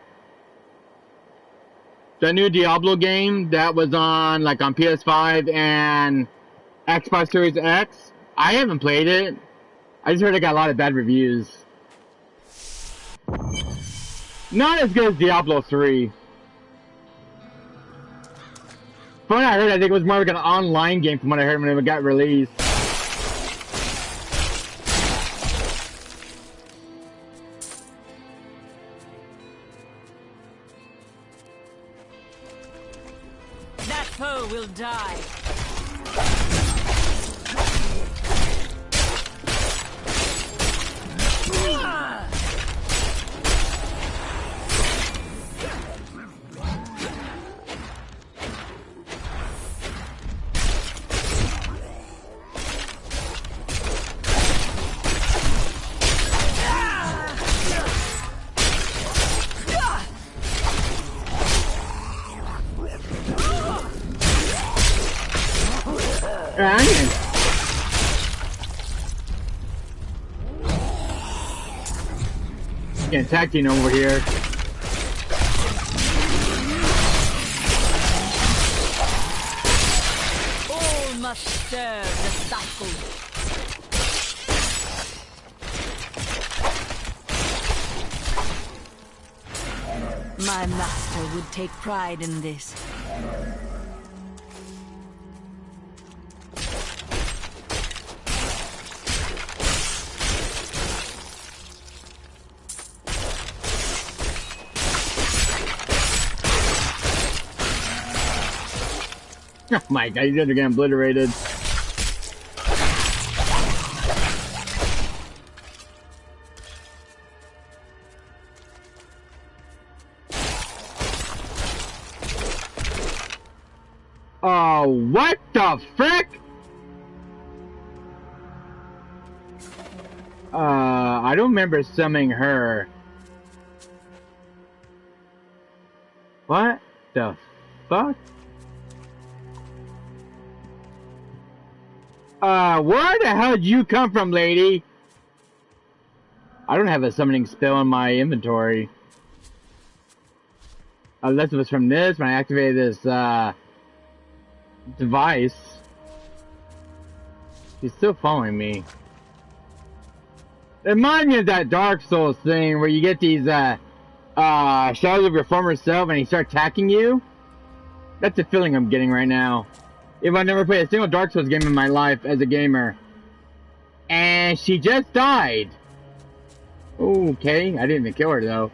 The new Diablo game that was on PS5 and Xbox Series X. I haven't played it. I just heard it got a lot of bad reviews. Not as good as Diablo 3. From what I heard, I think it was more like an online game from what I heard when it got released. foe will die. Getting tag team over here. All must serve the cycle. My master would take pride in this. Oh my god, you guys are getting obliterated. Oh, what the frick? I don't remember summoning her. What the fuck? Where the hell did you come from, lady? I don't have a summoning spell in my inventory. Unless it was from this, when I activated this, device. She's still following me. It reminds me of that Dark Souls thing where you get these, shadows of your former self and he starts attacking you. That's the feeling I'm getting right now. If I never played a single Dark Souls game in my life as a gamer. And she just died. Okay, I didn't even kill her though.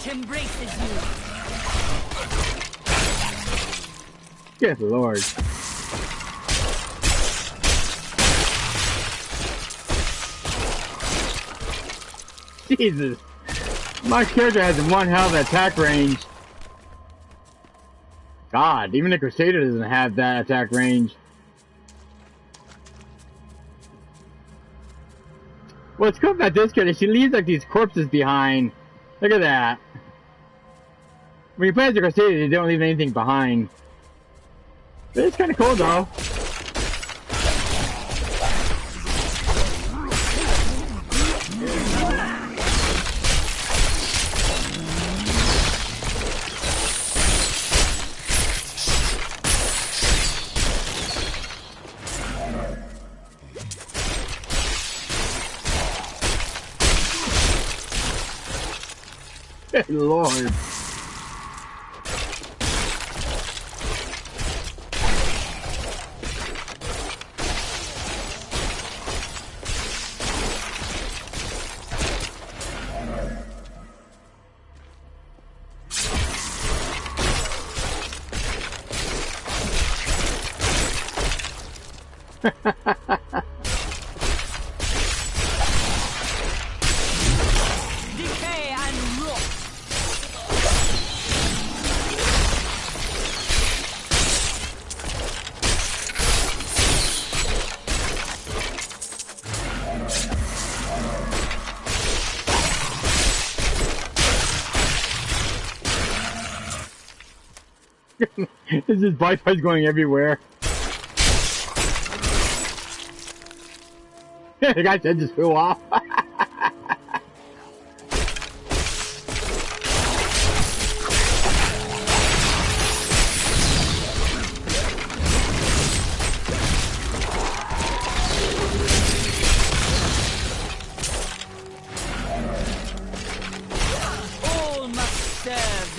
Embraces you. Good lord. Jesus. My character has one hell of an attack range. God, even the Crusader doesn't have that attack range. What's cool about this character, she leaves like these corpses behind. Look at that. When you play as the Crusader, they don't leave anything behind. But it's kind of cool, though. Good lord. Decay and rot. This is bypass going everywhere. The guy's head just flew off.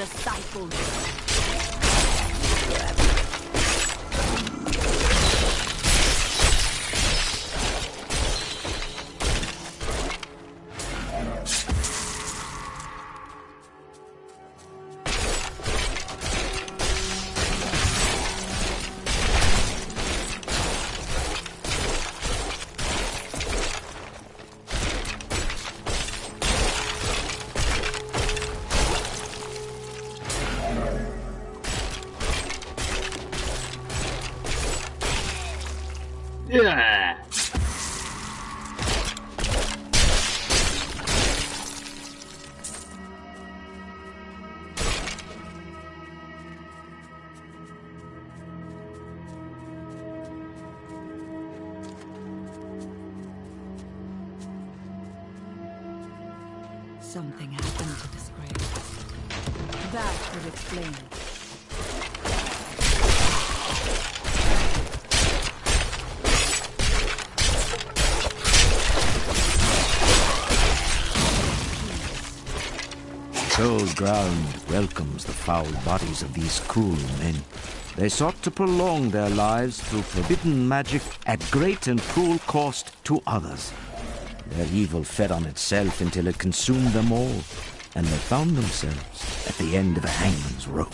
the cycle. Yeah. Something happened to this grave. That would explain it. This old ground welcomes the foul bodies of these cruel men. They sought to prolong their lives through forbidden magic at great and cruel cost to others. Their evil fed on itself until it consumed them all, and they found themselves at the end of a hangman's rope.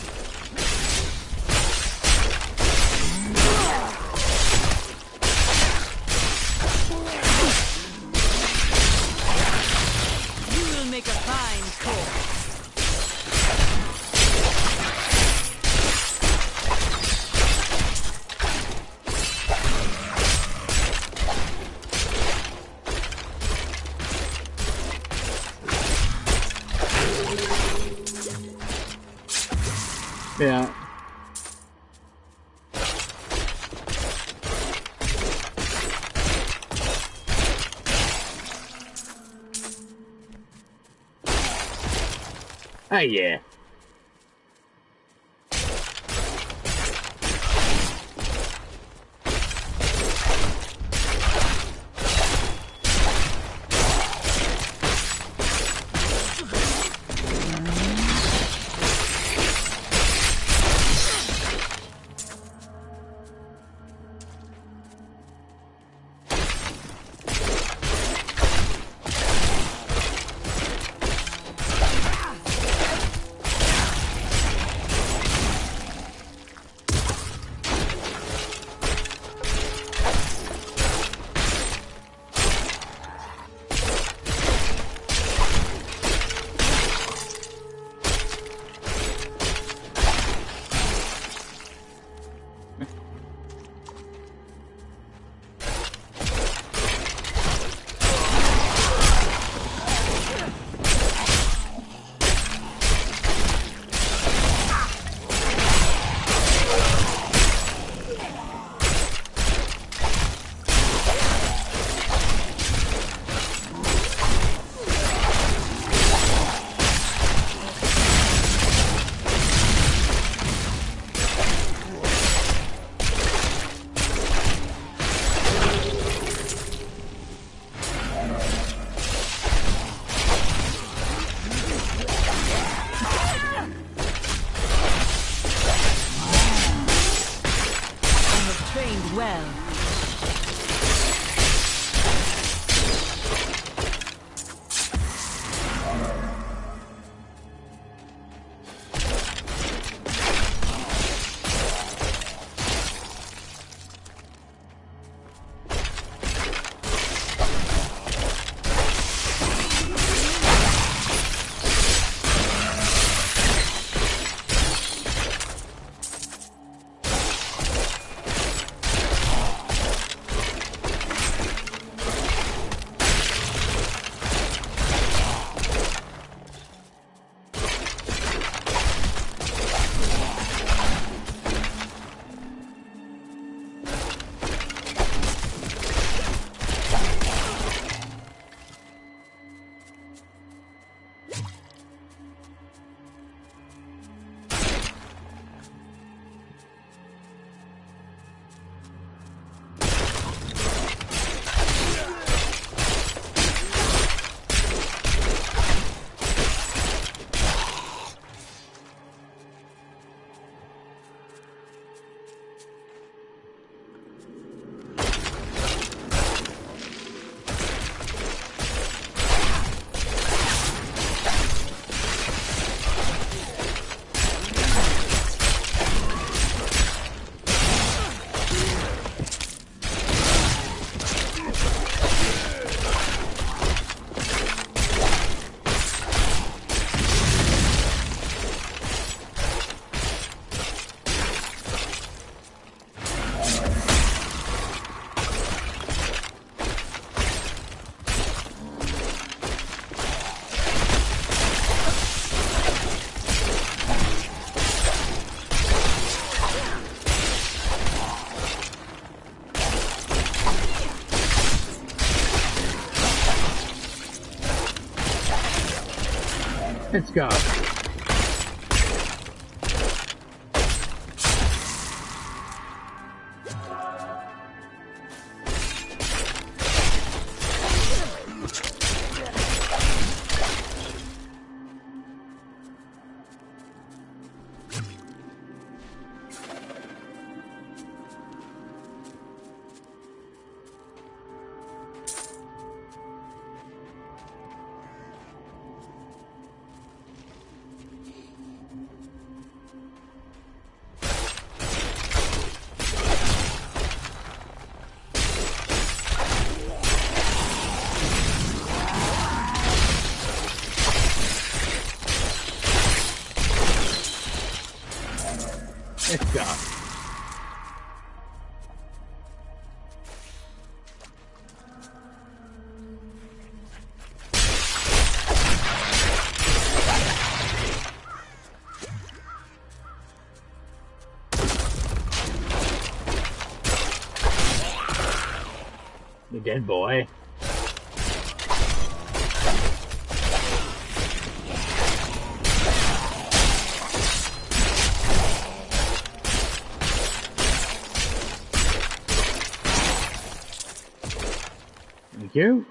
You will make a fine corpse. Yeah. Oh yeah. Let's go. Let's go. The dead boy. Thank you.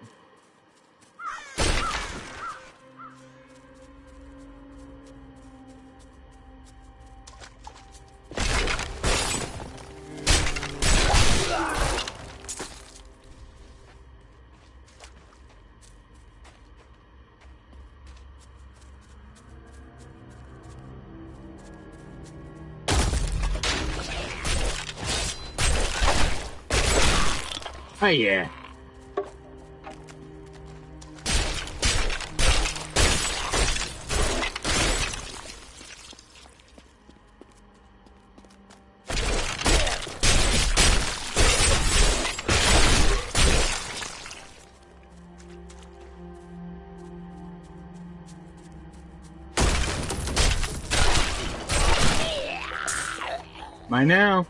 Oh yeah. Bye now.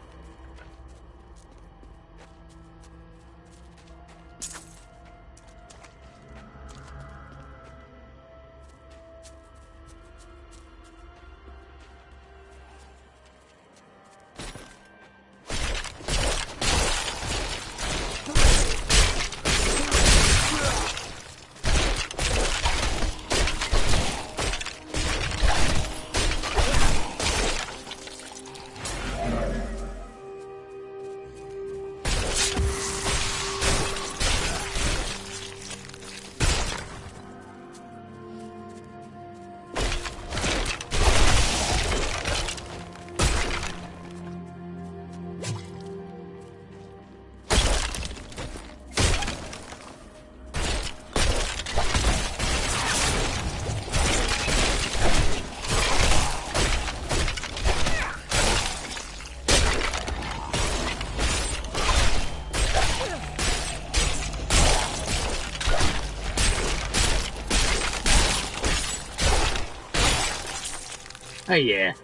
Oh yeah.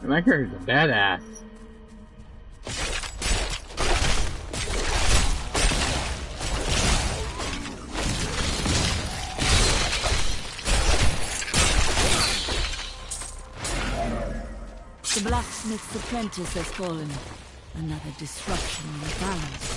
My character's a badass. The blacksmith's apprentice has fallen. Another disruption in the balance.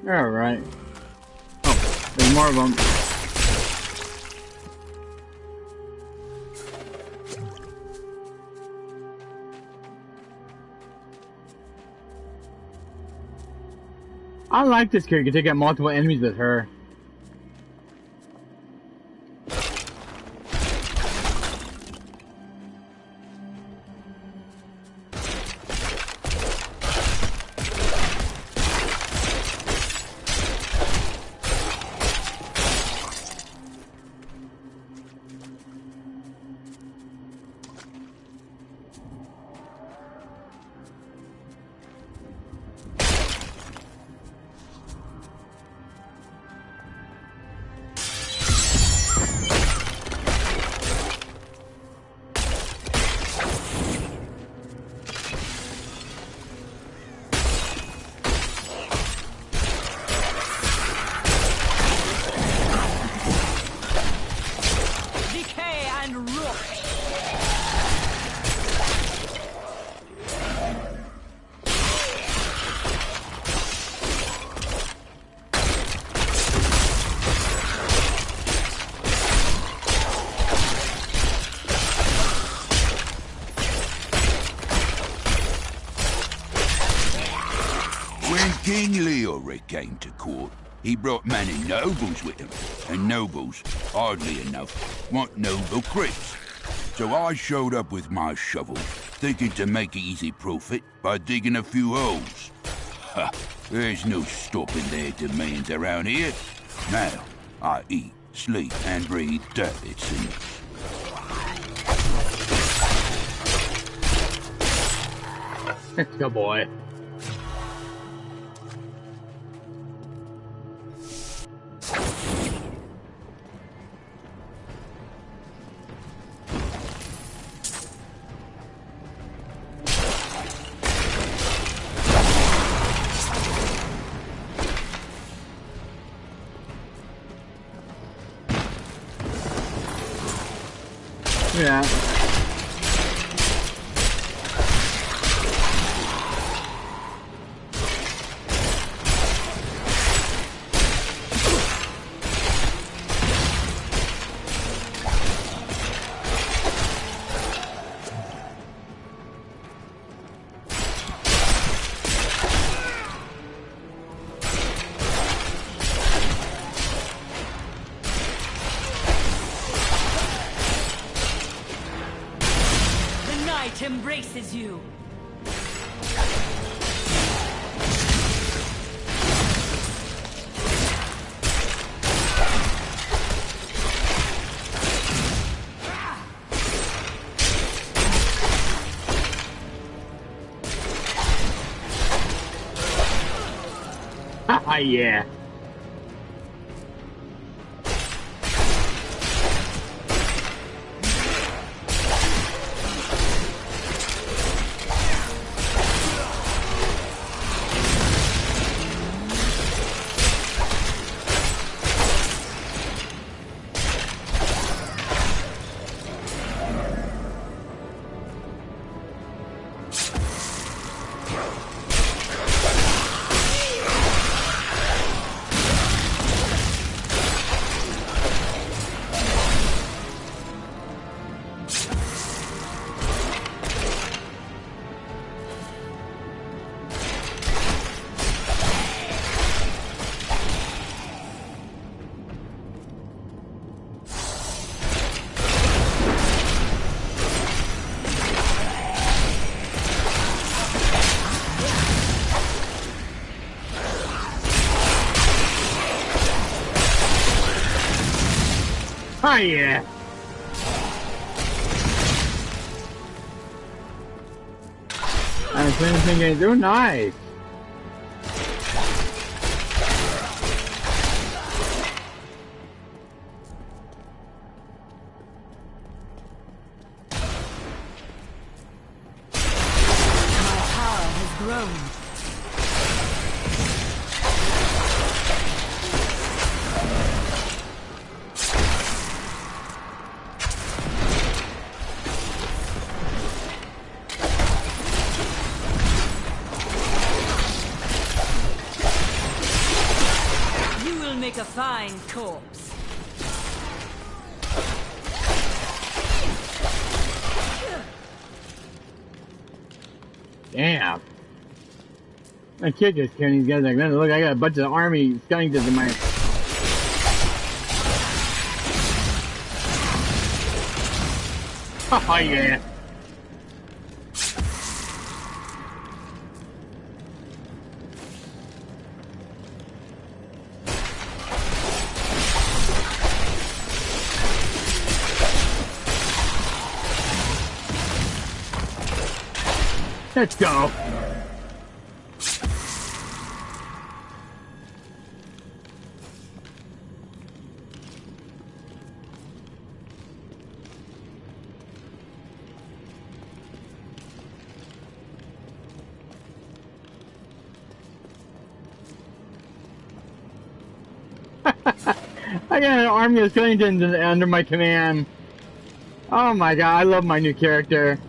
Alright. Oh, there's more of them. I like this character. You can take out multiple enemies with her. King Leoric came to court. He brought many nobles with him, and nobles, oddly enough, want noble crips. So I showed up with my shovel, thinking to make easy profit by digging a few holes. Ha! There's no stopping their demands around here. Now, I eat, sleep, and breathe dirt, it seems. Good boy. Yeah. Embraces you. Yeah. Oh yeah. I'm thinking, they're nice. My power has grown. a fine corpse. Damn. My kid just killing these guys like that. Look, I got a bunch of army skeletons in my... Oh, yeah. Let's go. I got an army of skeletons under my command. Oh my god, I love my new character.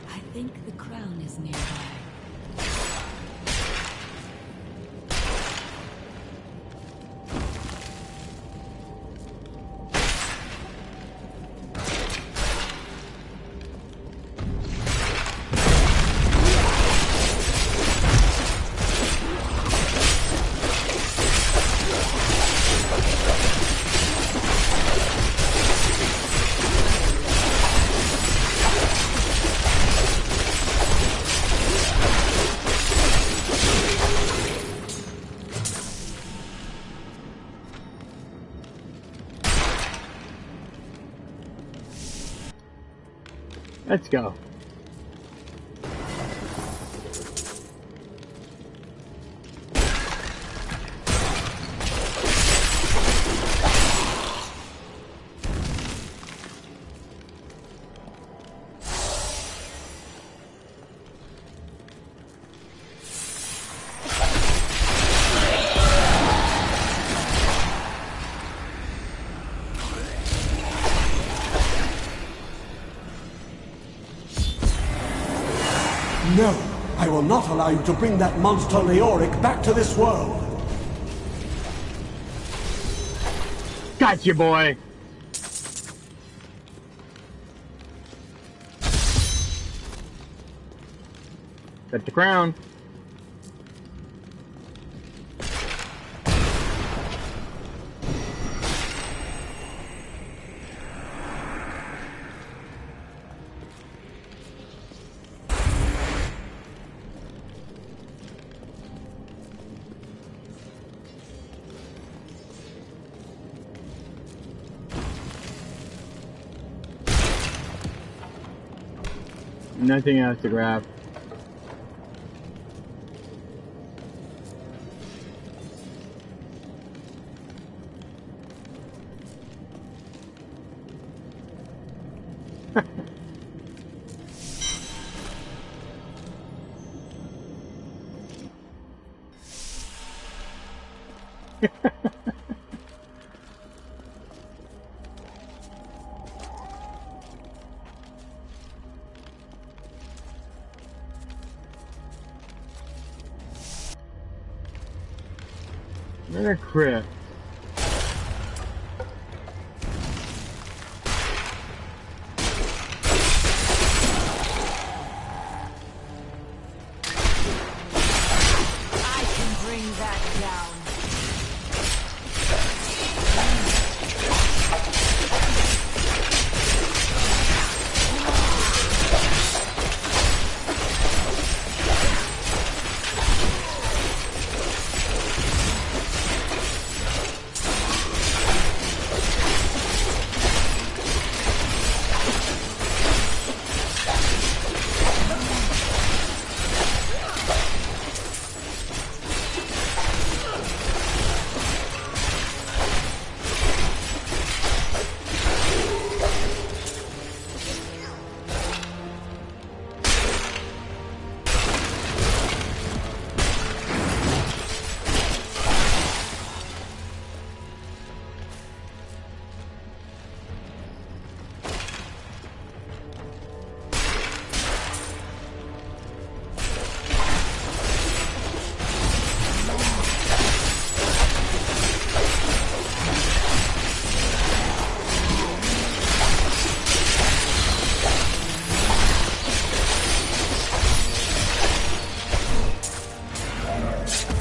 I think the crown is nearby. Let's go. No, I will not allow you to bring that monster Leoric back to this world. Gotcha, boy. Got the crown. Nothing else to grab. Another crit. I can bring that down.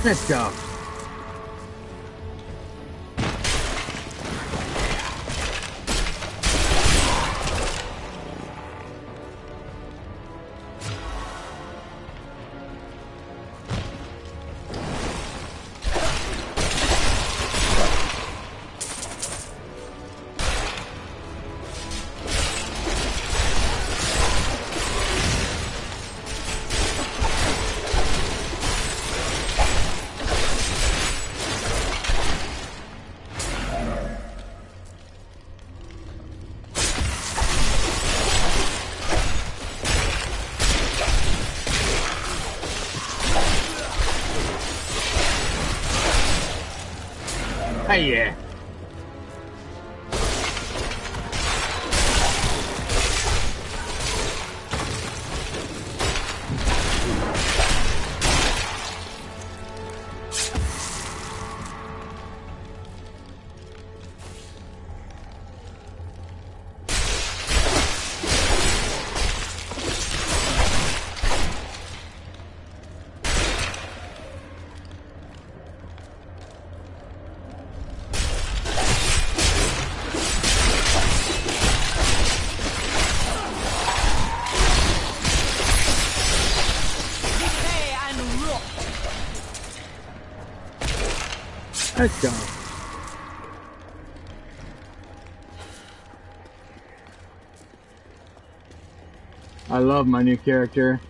Let's go. Hey, yeah. Let's go. I love my new character.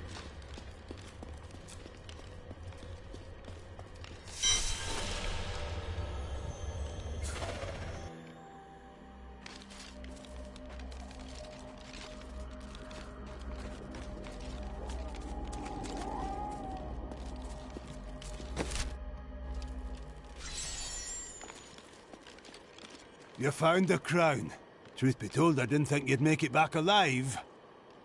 You found the crown. Truth be told, I didn't think you'd make it back alive.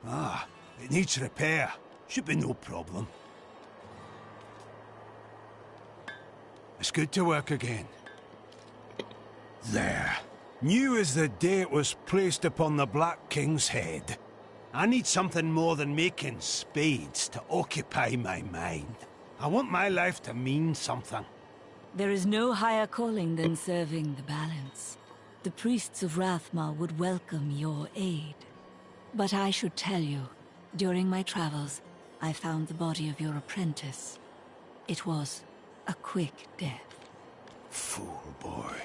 Ah, it needs repair. Should be no problem. It's good to work again. There. New as the day it was placed upon the Black King's head. I need something more than making spades to occupy my mind. I want my life to mean something. There is no higher calling than serving the balance. The priests of Rathmar would welcome your aid. But I should tell you, during my travels, I found the body of your apprentice. It was a quick death. Fool boy.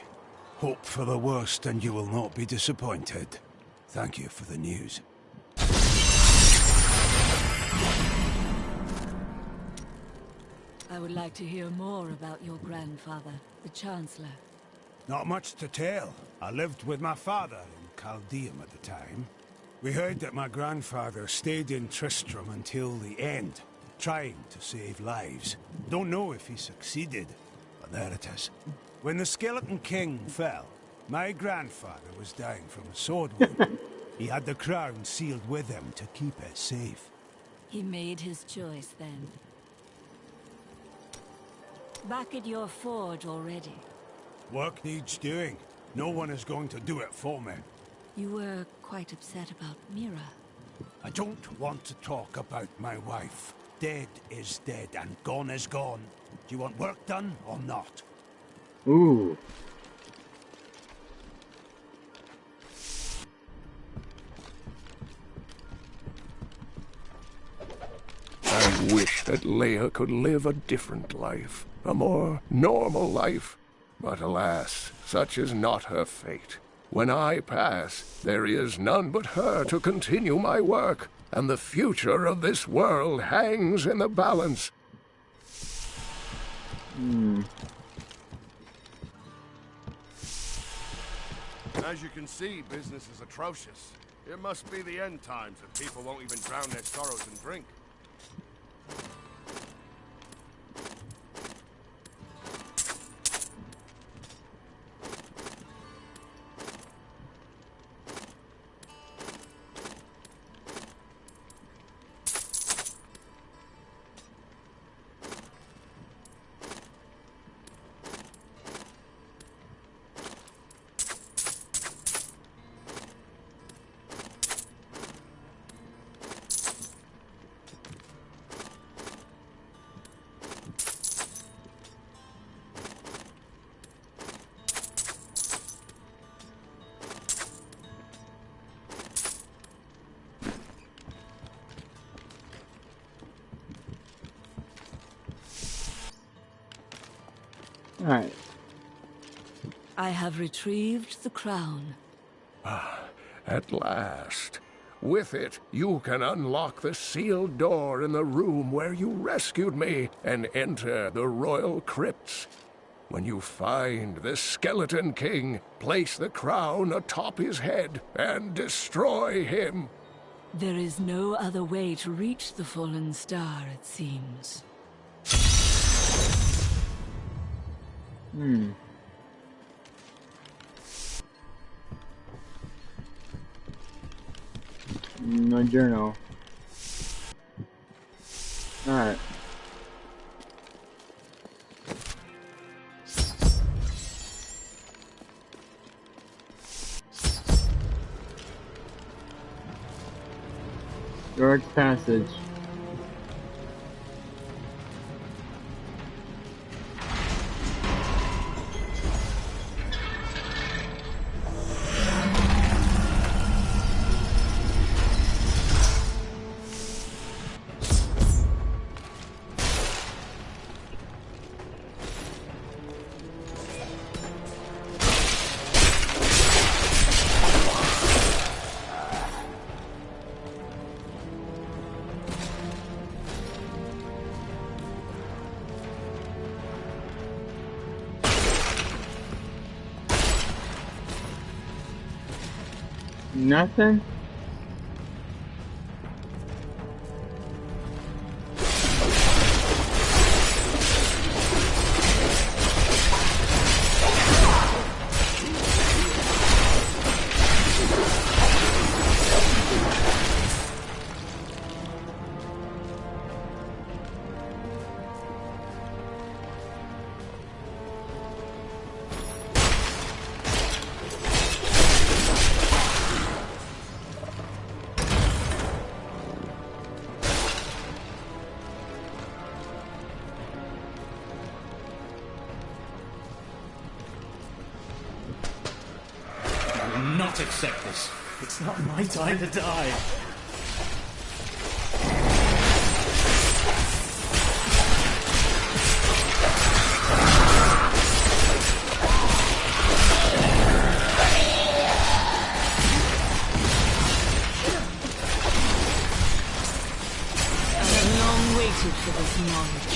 Hope for the worst and you will not be disappointed. Thank you for the news. I would like to hear more about your grandfather, the Chancellor. Not much to tell. I lived with my father in Caldeum at the time. We heard that my grandfather stayed in Tristram until the end, trying to save lives. Don't know if he succeeded, but there it is. When the Skeleton King fell, my grandfather was dying from a sword wound. He had the crown sealed with him to keep it safe. He made his choice then. Back at your forge already. Work needs doing. No one is going to do it for me. You were quite upset about Mira. I don't want to talk about my wife. Dead is dead and gone is gone. Do you want work done or not? Ooh. I wish that Leia could live a different life, a more normal life. But alas, such is not her fate. When I pass, there is none but her to continue my work, and the future of this world hangs in the balance. As you can see, business is atrocious. It must be the end times if people won't even drown their sorrows in drink. Alright. I have retrieved the crown. At last. With it, you can unlock the sealed door in the room where you rescued me and enter the royal crypts. When you find the Skeleton King, place the crown atop his head and destroy him. There is no other way to reach the fallen star, it seems. No journal. Alright. George Passage. Nothing? Not accept this. It's not my time to die. I have long waited for this knowledge.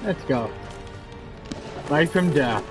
Let's go. Life from death.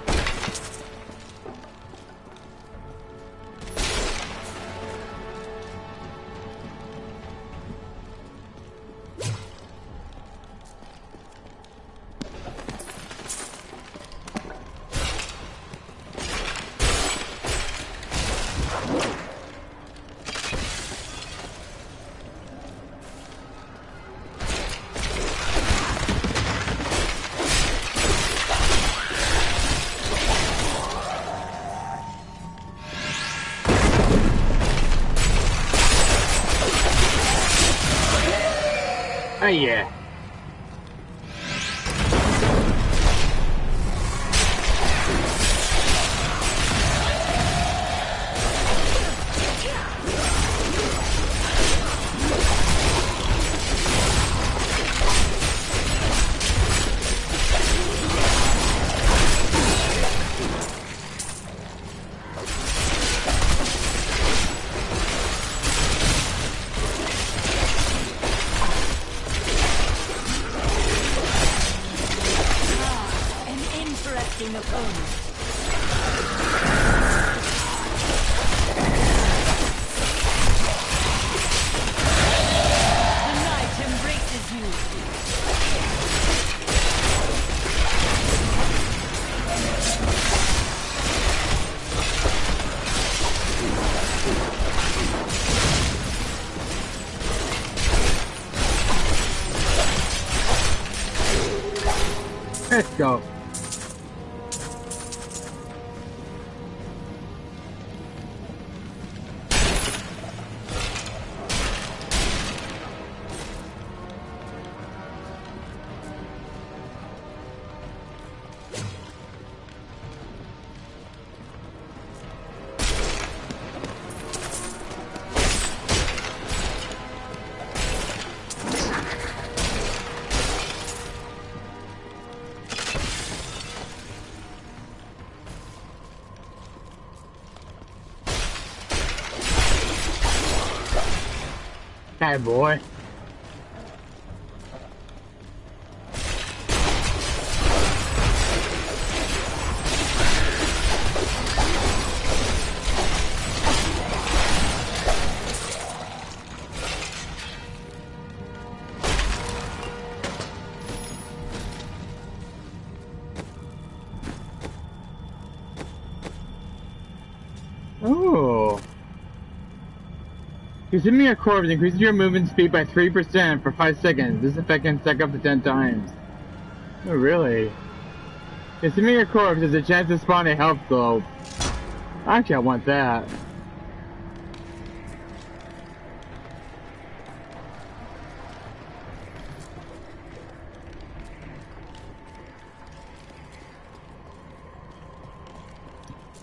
Oh yeah. Let's go. Hey, boy. Oh. Consuming a corpse increases your movement speed by 3% for 5 seconds. This effect can stack up to 10 times. Oh, really? Consuming a corpse has a chance to spawn a health globe. Actually, I want that.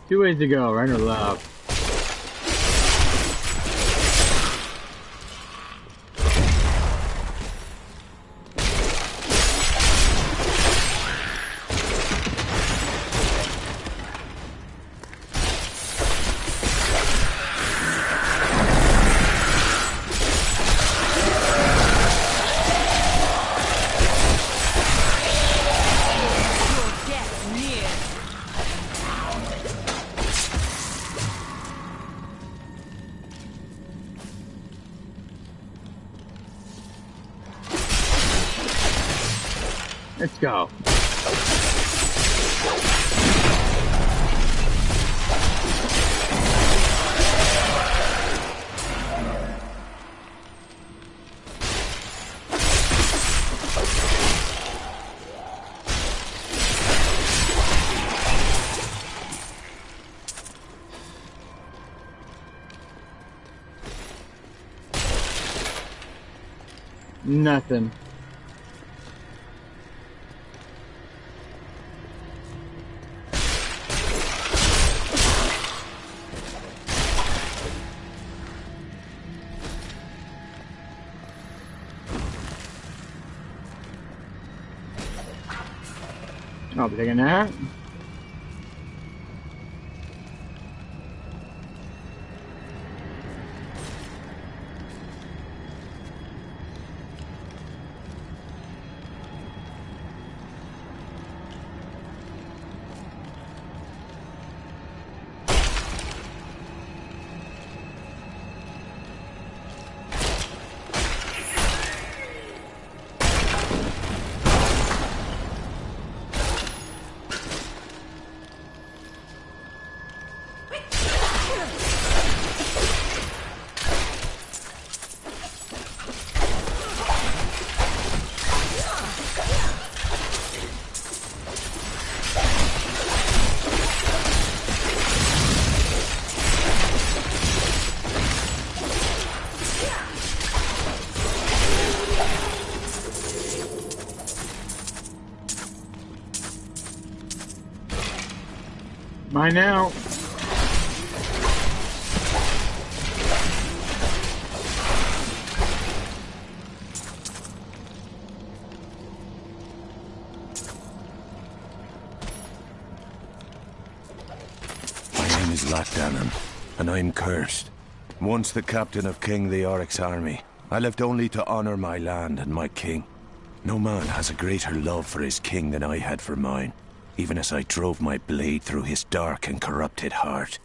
Two ways to go, right or left? Let's go. Nothing. I'll be taking that. Mine now. My name is Latdanen, and I'm cursed. Once the captain of King Leoric's army, I lived only to honor my land and my king. No man has a greater love for his king than I had for mine, even as I drove my blade through his dark and corrupted heart.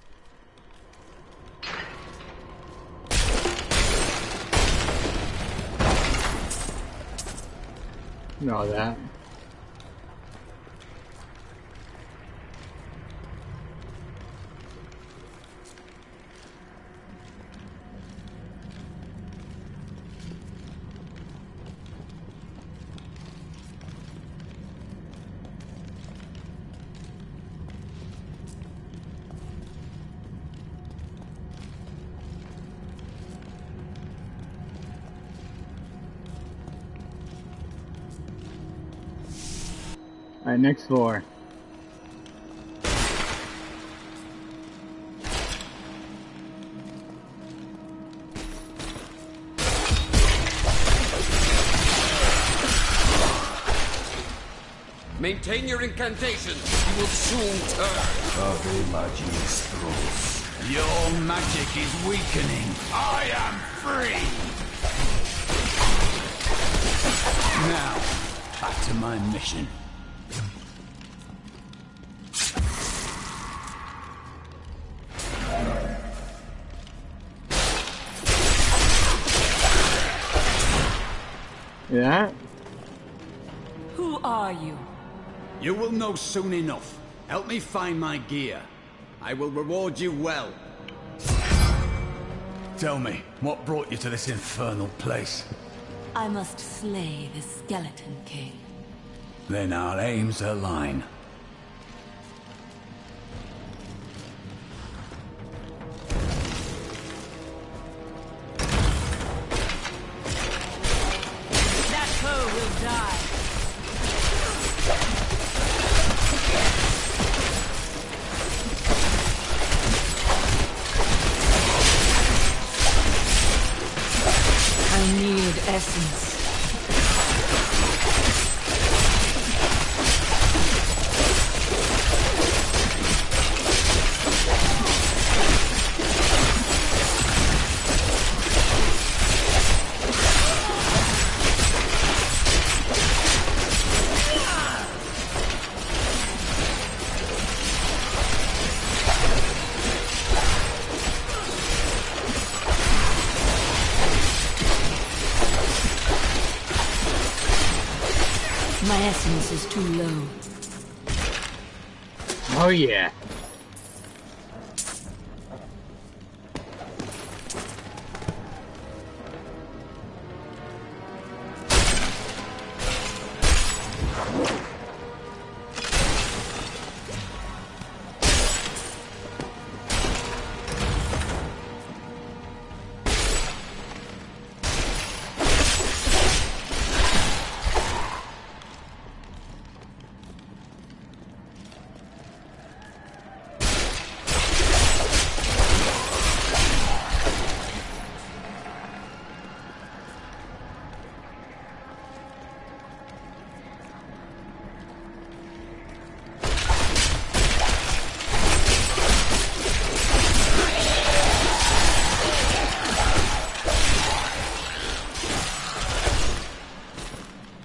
Know that. Alright, next floor. Maintain your incantations. You will soon turn. Ave Magistros. Your magic is weakening. I am free. Now, back to my mission. Yeah? Who are you? You will know soon enough. Help me find my gear. I will reward you well. Tell me, what brought you to this infernal place? I must slay the Skeleton King. Then our aims align. That foe will die. I need essence. My essence is too low. Oh yeah.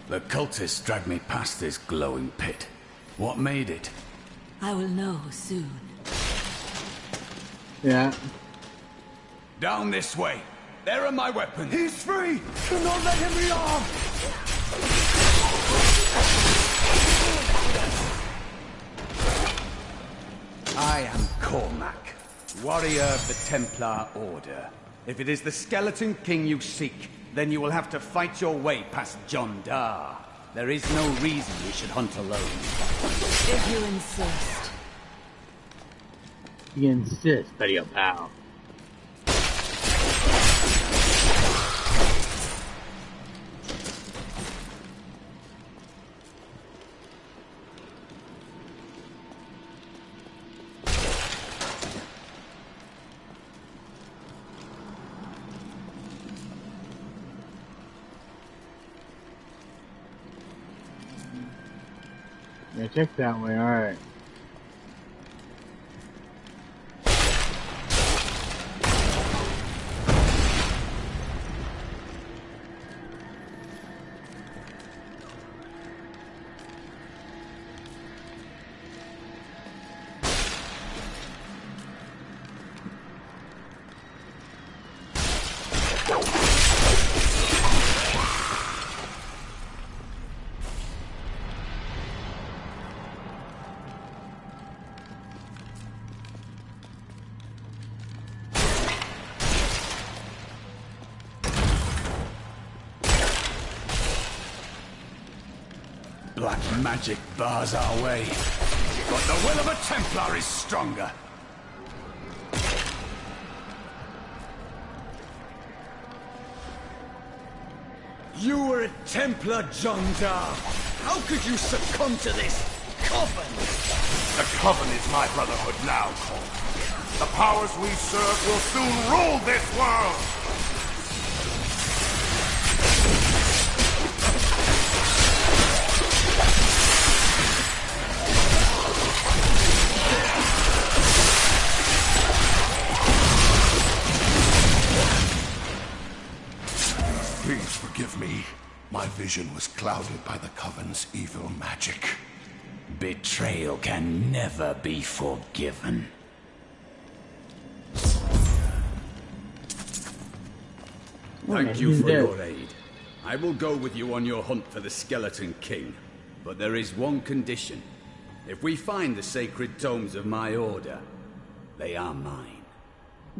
The cultists dragged me past this glowing pit. What made it? I will know soon. Yeah. Down this way. There are my weapons. He's free! Do not let him rearm! I am Cormac, warrior of the Templar Order. If it is the Skeleton King you seek, then you will have to fight your way past John Dar. There is no reason we should hunt alone. If you insist. You insist, buddy, pal. Yeah, check that way, alright. Black magic bars our way, but the will of a Templar is stronger. You were a Templar, John Dar. How could you succumb to this coven? The Coven is my brotherhood now, Cole. The powers we serve will soon rule this world! vision was clouded by the Coven's evil magic. Betrayal can never be forgiven. Thank you for your aid. I will go with you on your hunt for the Skeleton King. But there is one condition. If we find the sacred tomes of my order, they are mine.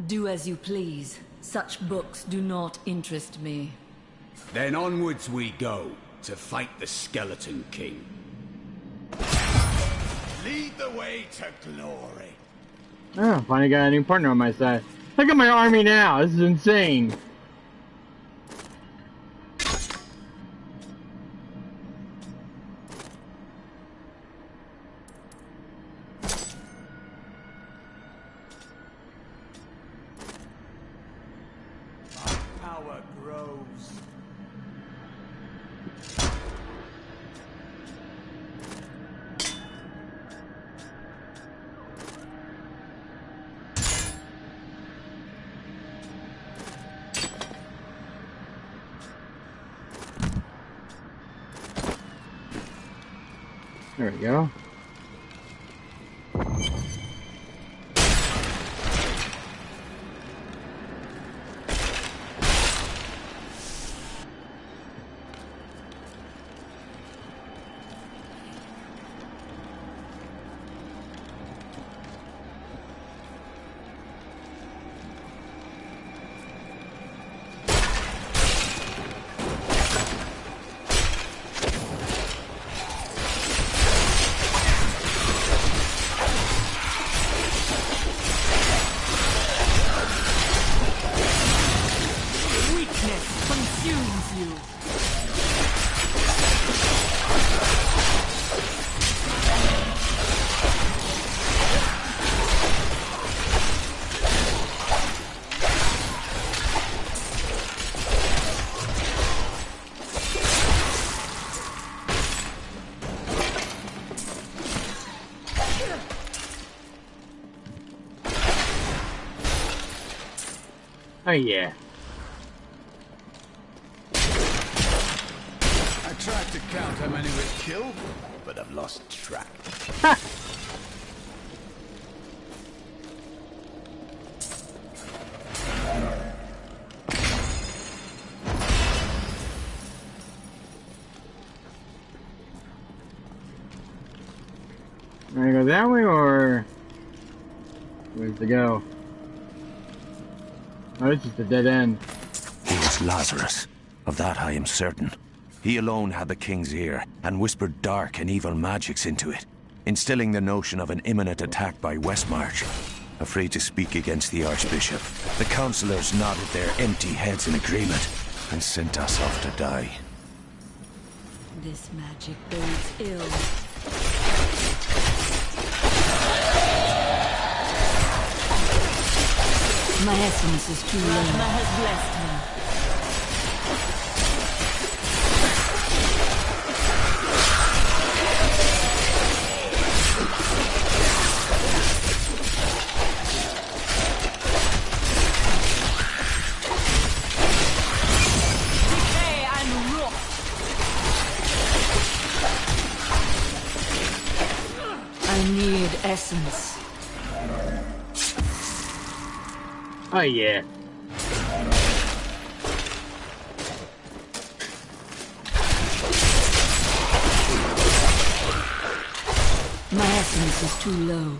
Do as you please. Such books do not interest me. Then onwards we go, to fight the Skeleton King. Lead the way to glory. Oh, finally got a new partner on my side. Look at my army now. This is insane. Power grows. There we go. Oh yeah. I tried to count how many we killed, but I've lost track. Am I gonna go that way or where's to go? Oh, it's just a dead end. It was Lazarus. Of that I am certain. He alone had the king's ear, and whispered dark and evil magics into it, instilling the notion of an imminent attack by Westmarch. Afraid to speak against the Archbishop, the councillors nodded their empty heads in agreement, and sent us off to die. This magic bodes ill. My essence is too low. Magma has blessed me. Decay and rot. I need essence. Oh yeah. My essence is too low.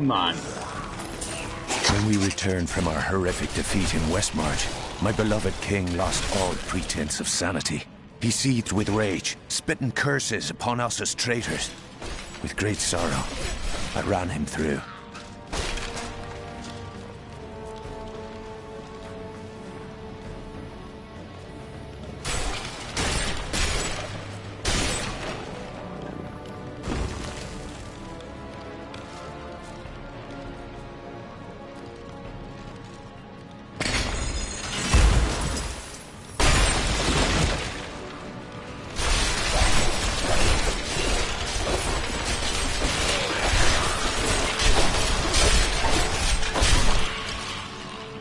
Come on. When we returned from our horrific defeat in Westmarch, my beloved king lost all pretense of sanity. He seethed with rage, spitting curses upon us as traitors. With great sorrow, I ran him through.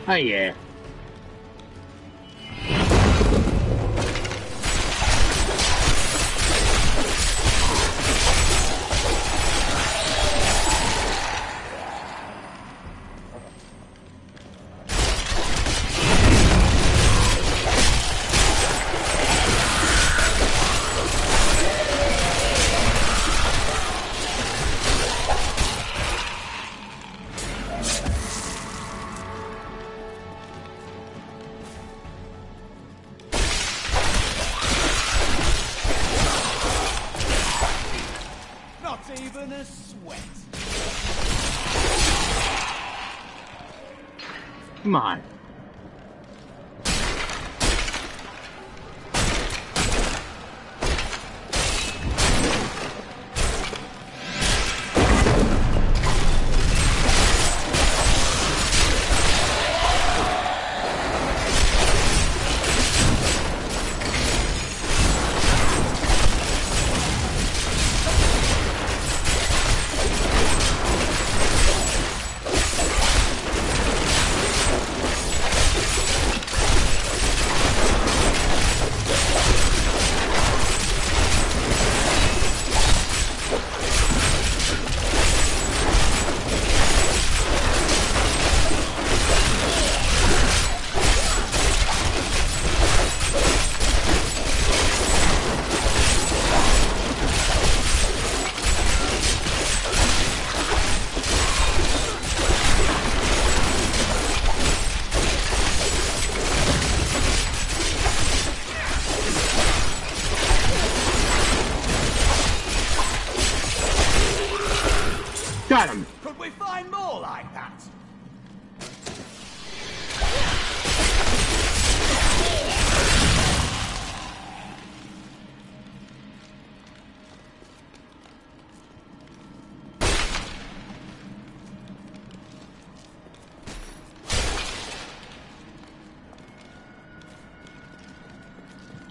Oh yeah. Even a sweat. Come on. Got him. Could we find more like that?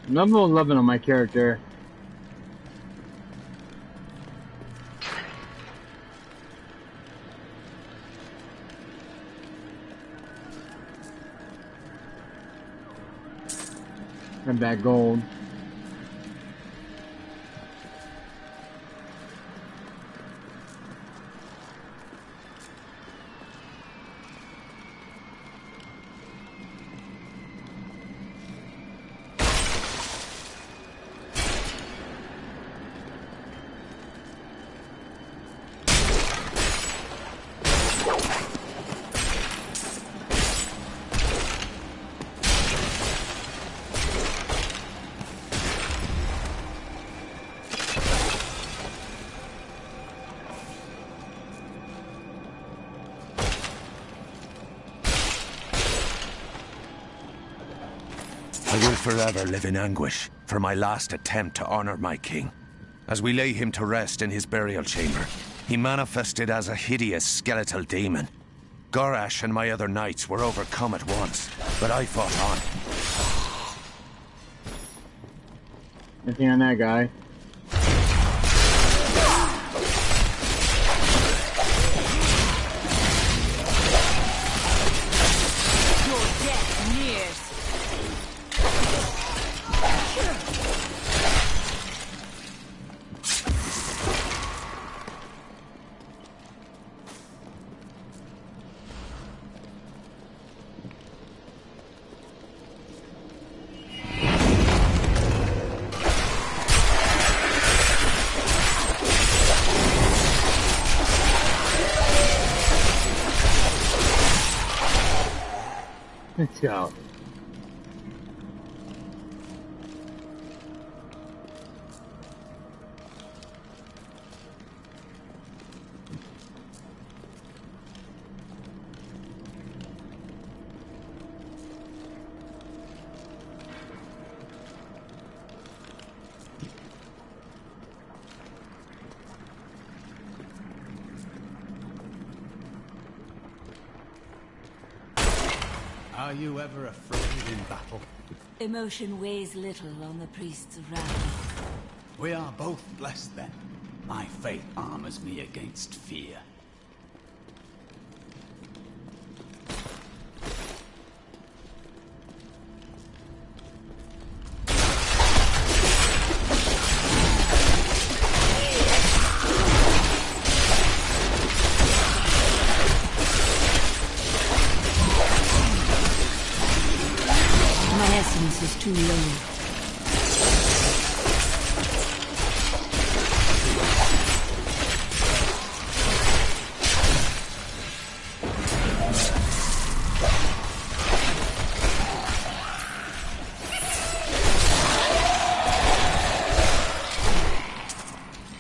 Level 11 on my character. And that gold. I will forever live in anguish for my last attempt to honor my king. As we lay him to rest in his burial chamber, he manifested as a hideous skeletal demon. Gorash and my other knights were overcome at once, but I fought on. Nothing on that guy. Let's go. Are you ever afraid in battle? Emotion weighs little on the priests of wrath. We are both blessed then. My faith armors me against fear. Is too low.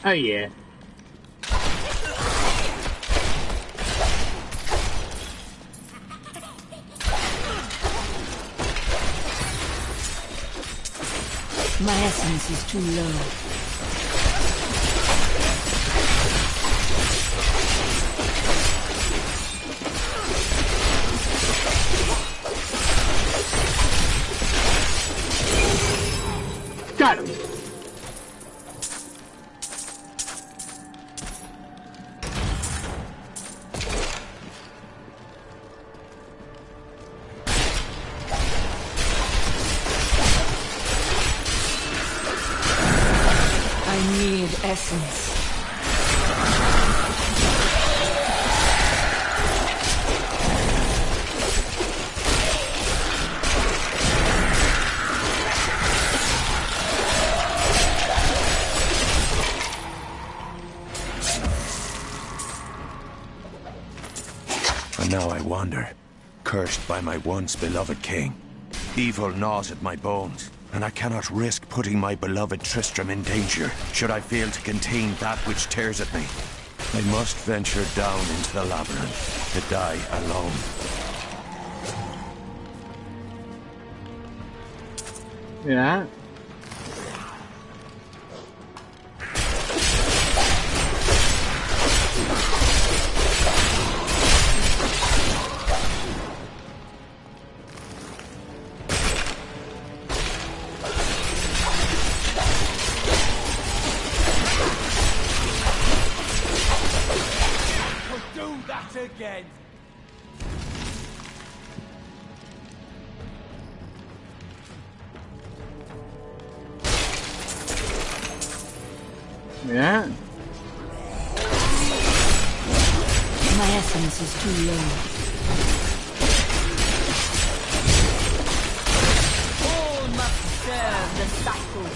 Oh yeah. My essence is too low. Got him. Essence. And now I wander, cursed by my once beloved king. Evil gnaws at my bones, and I cannot risk putting my beloved Tristram in danger, should I fail to contain that which tears at me. I must venture down into the labyrinth, to die alone. Yeah. Again. Yeah. My essence is too low. All must serve the cycle.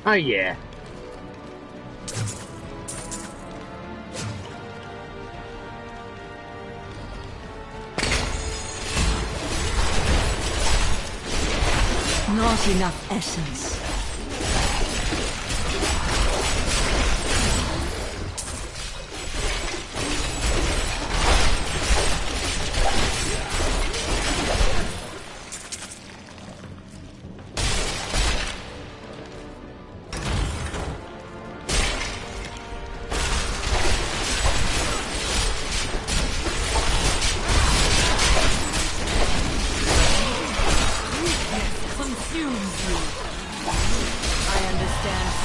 Oh yeah. Not enough essence.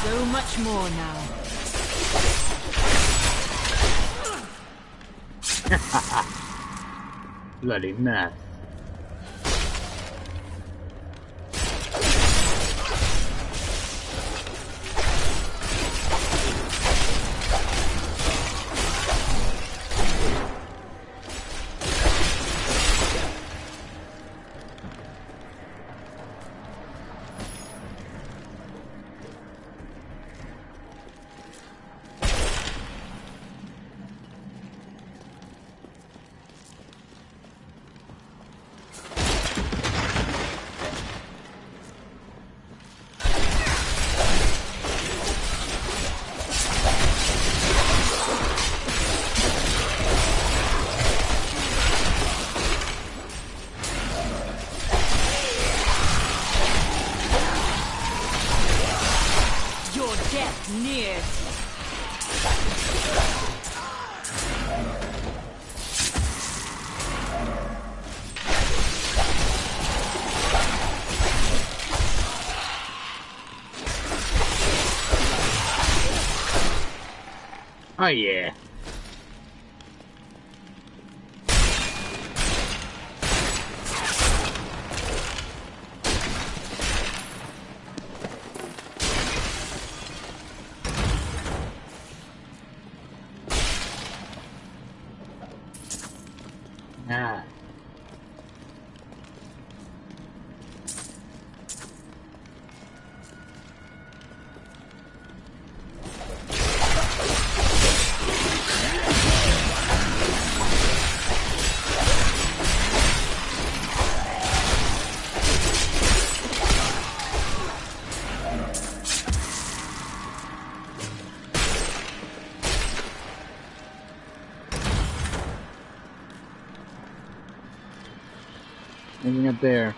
So much more now. Bloody mess. Oh yeah. Ah. Anything up there?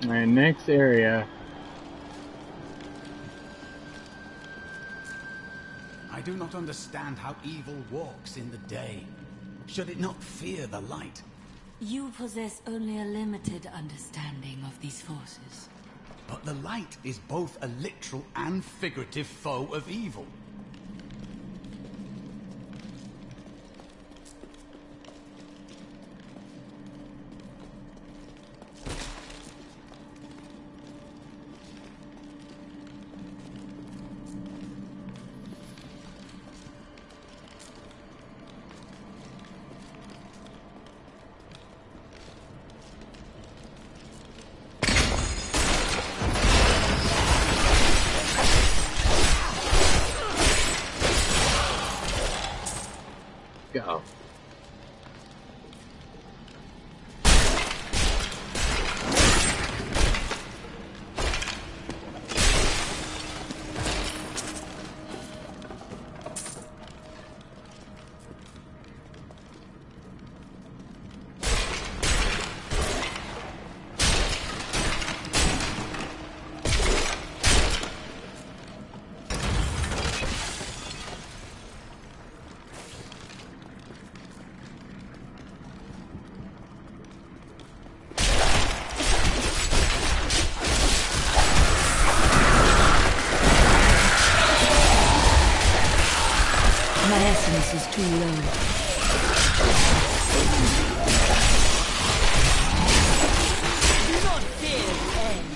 Alright, next area. I do not understand how evil walks in the day. Should it not fear the light? You possess only a limited understanding of these forces. But the light is both a literal and figurative foe of evil. Go. My essence is too low. Do not fear the end.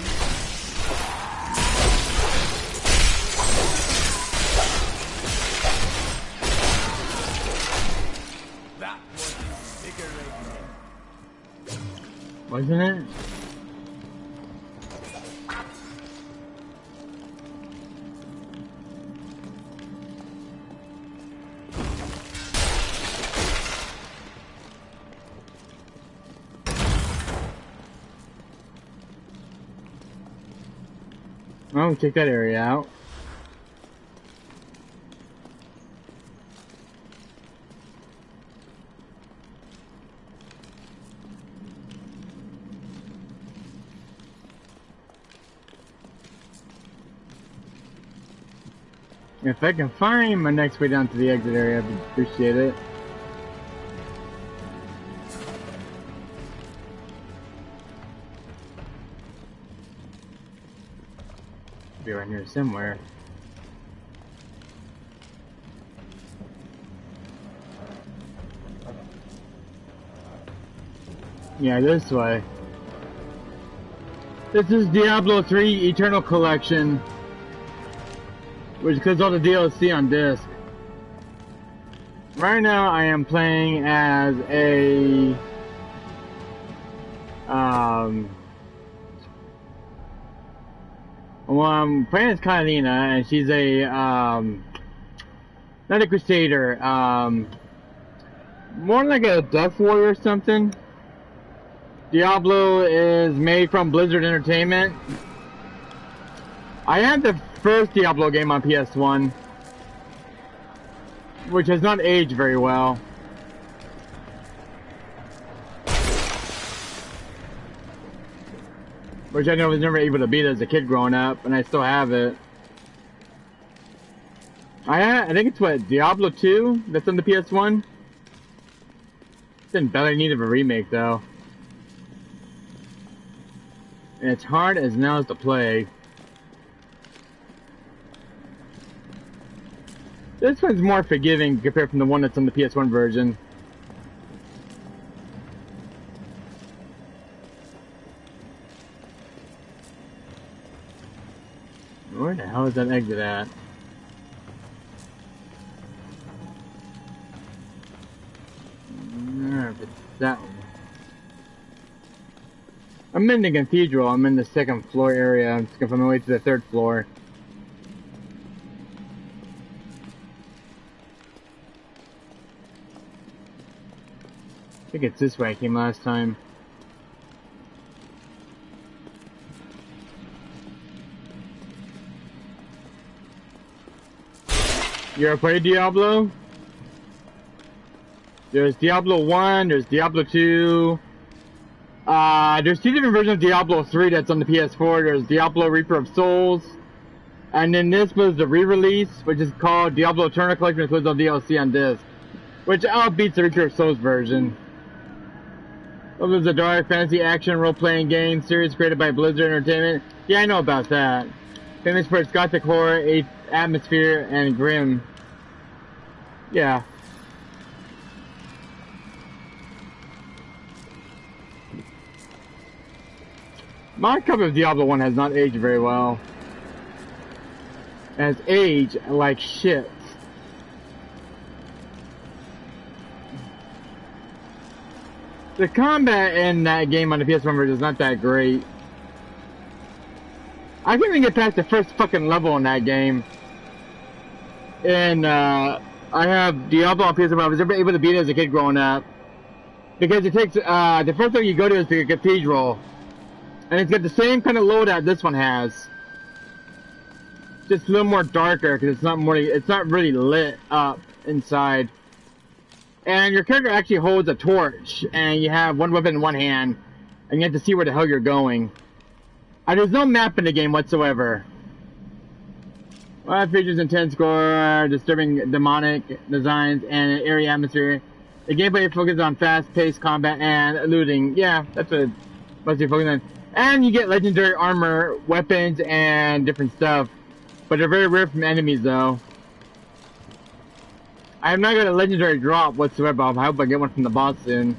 That was invigorating. Wasn't it? Oh, check that area out. If I can find my next way down to the exit area, I'd appreciate it. Be around here somewhere. Yeah, this way. This is Diablo 3 Eternal Collection, which includes all the DLC on disc. Right now I am playing as a well, I'm playing as Catalina, and she's a not a crusader, more like a death warrior or something. Diablo is made from Blizzard Entertainment. I had the first Diablo game on PS1. which has not aged very well. Which I know I was never able to beat as a kid growing up, and I still have it. I think it's what, Diablo 2 that's on the PS1? It's in badly need of a remake though. And it's hard as nails to play. This one's more forgiving compared from the one that's on the PS1 version. Where the hell is that exit at? It's that one. I'm in the cathedral. I'm in the second floor area. I'm just going from my way to the third floor. I think it's this way I came last time. You ever played Diablo? There's Diablo 1, there's Diablo 2. There's two different versions of Diablo 3 that's on the PS4. There's Diablo Reaper of Souls. And then this was the re-release, which is called Diablo Eternal Collection, which was on DLC on disc. Which outbeats the Reaper of Souls version. It was a dark fantasy action role-playing game series created by Blizzard Entertainment. Yeah, I know about that. Famous for its gothic horror, atmosphere, and grim. Yeah. My copy of Diablo 1 has not aged very well. It has aged like shit. The combat in that game on the PS1 version is not that great. I can't even get past the first fucking level in that game. And I have Diablo on PS1. I was never able to beat it as a kid growing up. Because it takes, the first thing you go to is the cathedral. And it's got the same kind of loadout this one has. Just a little more darker because it's not really lit up inside. And your character actually holds a torch, and you have one weapon in one hand, and you have to see where the hell you're going. And there's no map in the game whatsoever. Well, it features intense gore, disturbing demonic designs, and an eerie atmosphere. The gameplay focuses on fast-paced combat and looting. Yeah, that's what it must be focused on. And you get legendary armor, weapons, and different stuff. But they're very rare from enemies, though. I have not got a legendary drop whatsoever. I hope I get one from the boss soon.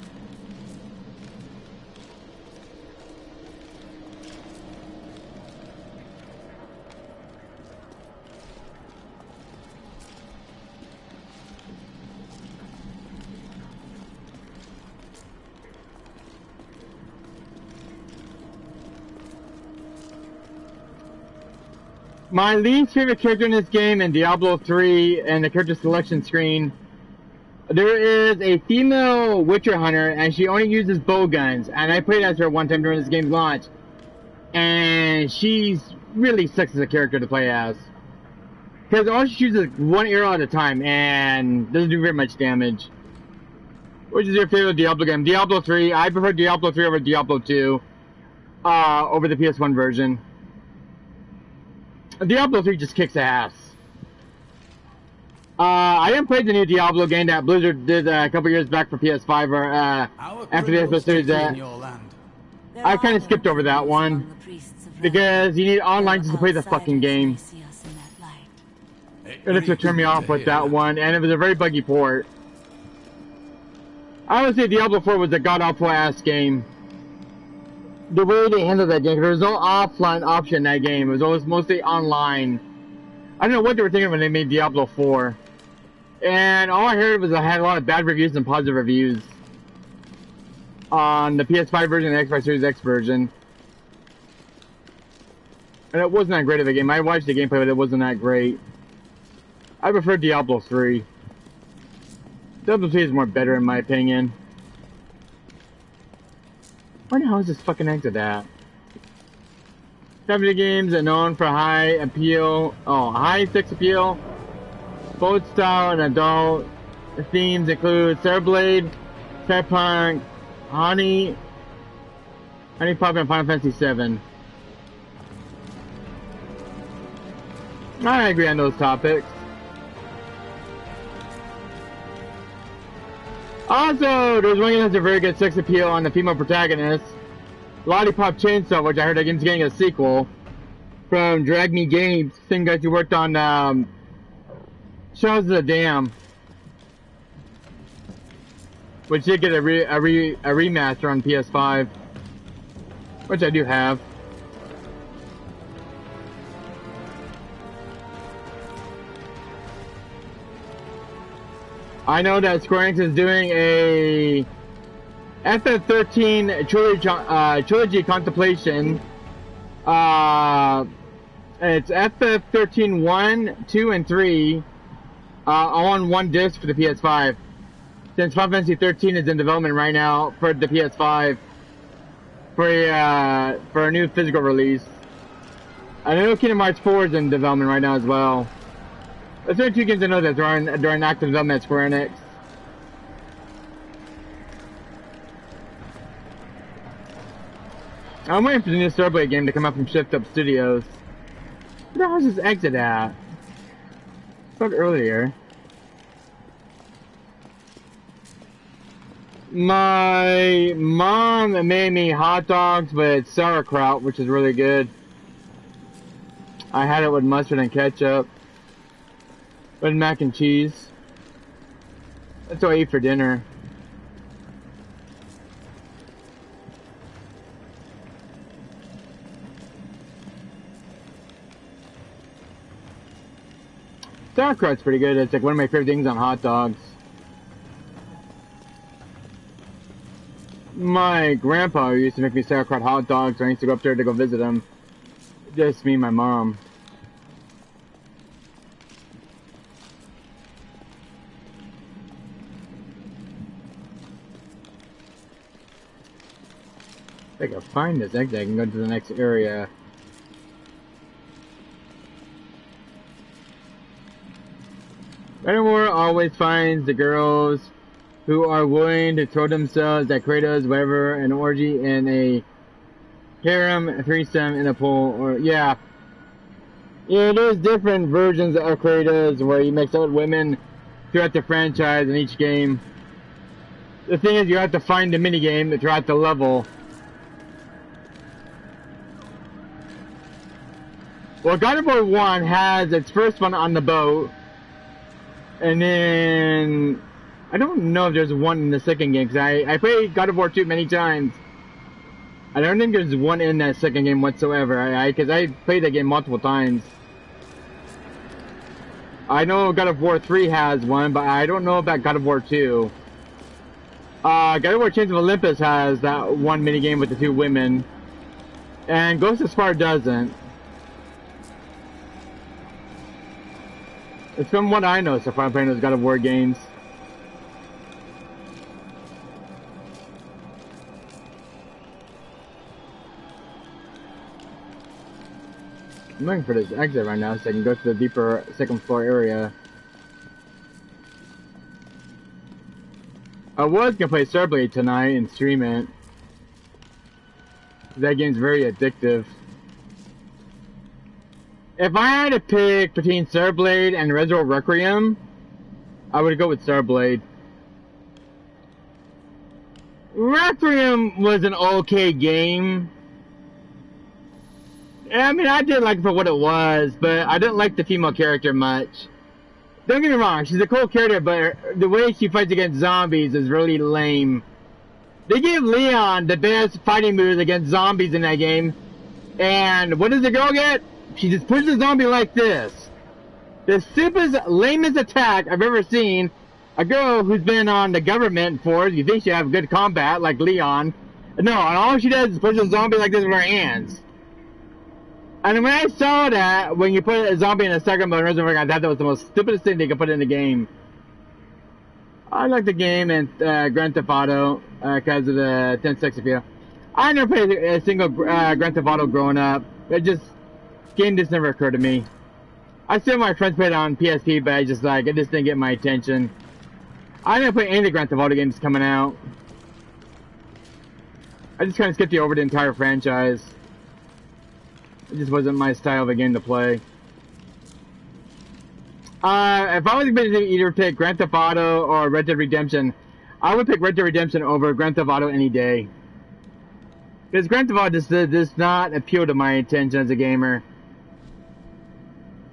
My least favorite character in this game in Diablo 3 and the character selection screen, there is a female Witcher hunter and she only uses bow guns. And I played as her one time during this game's launch. And she's really sucks as a character to play as. Because all she shoots is one arrow at a time and doesn't do very much damage. Which is your favorite Diablo game? Diablo 3. I prefer Diablo 3 over Diablo 2. Over the PS1 version. Diablo 3 just kicks ass. I didn't play the new Diablo game that Blizzard did a couple years back for PS5 or after the Xbox Series X. I kind of skipped over that one because you need online just to play the fucking game. And that's what turned me off with that one, and it was a very buggy port. I would say Diablo 4 was a god-awful ass game. The way they handled that game, there was no offline option in that game. It was always mostly online. I don't know what they were thinking when they made Diablo 4. And all I heard was I had a lot of bad reviews and positive reviews on the PS5 version and the Xbox Series X version. And it wasn't that great of a game. I watched the gameplay, but it wasn't that great. I prefer Diablo 3. Diablo 3 is more better in my opinion. Where the hell is this fucking exit at? Company games are known for high appeal. Oh, high sex appeal. Both style and adult themes include Cereblade, Cyberpunk, Honey Pop, and Final Fantasy VII. I agree on those topics. Also, there's one that has a very good sex appeal on the female protagonist, Lollipop Chainsaw, which I heard against getting a sequel from Drag Me Games, same guys who worked on Shadows of the Dam, which did get a remaster on PS5, which I do have. I know that Square Enix is doing a FF13 trilogy contemplation. It's FF13 1, 2, and 3 all on one disc for the PS5. Since Final Fantasy 13 is in development right now for the PS5 for a new physical release. I know Kingdom Hearts 4 is in development right now as well. There's only two games I know that they're in active development at Square Enix. I'm waiting for the new Starblade game to come out from Shift Up Studios. Where the hell is this exit at? I thought earlier. My mom made me hot dogs with sauerkraut, which is really good. I had it with mustard and ketchup. With mac and cheese. That's what I eat for dinner. Sauerkraut's pretty good. It's like one of my favorite things on hot dogs. My grandpa used to make me sauerkraut hot dogs when I used to go up there to go visit him. Just me and my mom. If I can find this exit, I can go to the next area. Vandermoor always finds the girls who are willing to throw themselves at Kratos, whatever, an orgy in a harem, a threesome in a pool, or yeah. Yeah, there's different versions of Kratos where he makes out with women throughout the franchise in each game. The thing is, you have to find the minigame throughout the level. Well, God of War 1 has its first one on the boat. And then I don't know if there's one in the second game, because I played God of War 2 many times. I don't think there's one in that second game whatsoever, because I played that game multiple times. I know God of War 3 has one, but I don't know about God of War 2. God of War Chains of Olympus has that one minigame with the two women. And Ghost of Sparta doesn't. It's from what I know so far, I'm playing those God of War games. I'm looking for this exit right now so I can go to the deeper second floor area. I was gonna play Starblade tonight and stream it. That game's very addictive. If I had to pick between Starblade and Resurrect Requiem, I would go with Starblade. Requiem was an okay game. I mean, I did like it for what it was, but I didn't like the female character much. Don't get me wrong, she's a cool character, but the way she fights against zombies is really lame. They gave Leon the best fighting moves against zombies in that game, and what does the girl get? She just pushes the zombie like this. The stupidest, lamest attack I've ever seen. A girl who's been on the government force, you think she have good combat, like Leon. No, and all she does is push the zombie like this with her hands. And when I saw that, when you put a zombie in a second mode, I thought that was the most stupidest thing they could put in the game. I like the game and Grand Theft Auto because of the 10 sex appeal. I never played a single Grand Theft Auto growing up. Game just never occurred to me. I still my friends played it on PSP, but it just didn't get my attention. I didn't play any of the Grand Theft Auto games coming out. I just kind of skipped over the entire franchise. It just wasn't my style of a game to play. If I was going to either pick Grand Theft Auto or Red Dead Redemption, I would pick Red Dead Redemption over Grand Theft Auto any day. Because Grand Theft Auto just does not appeal to my attention as a gamer.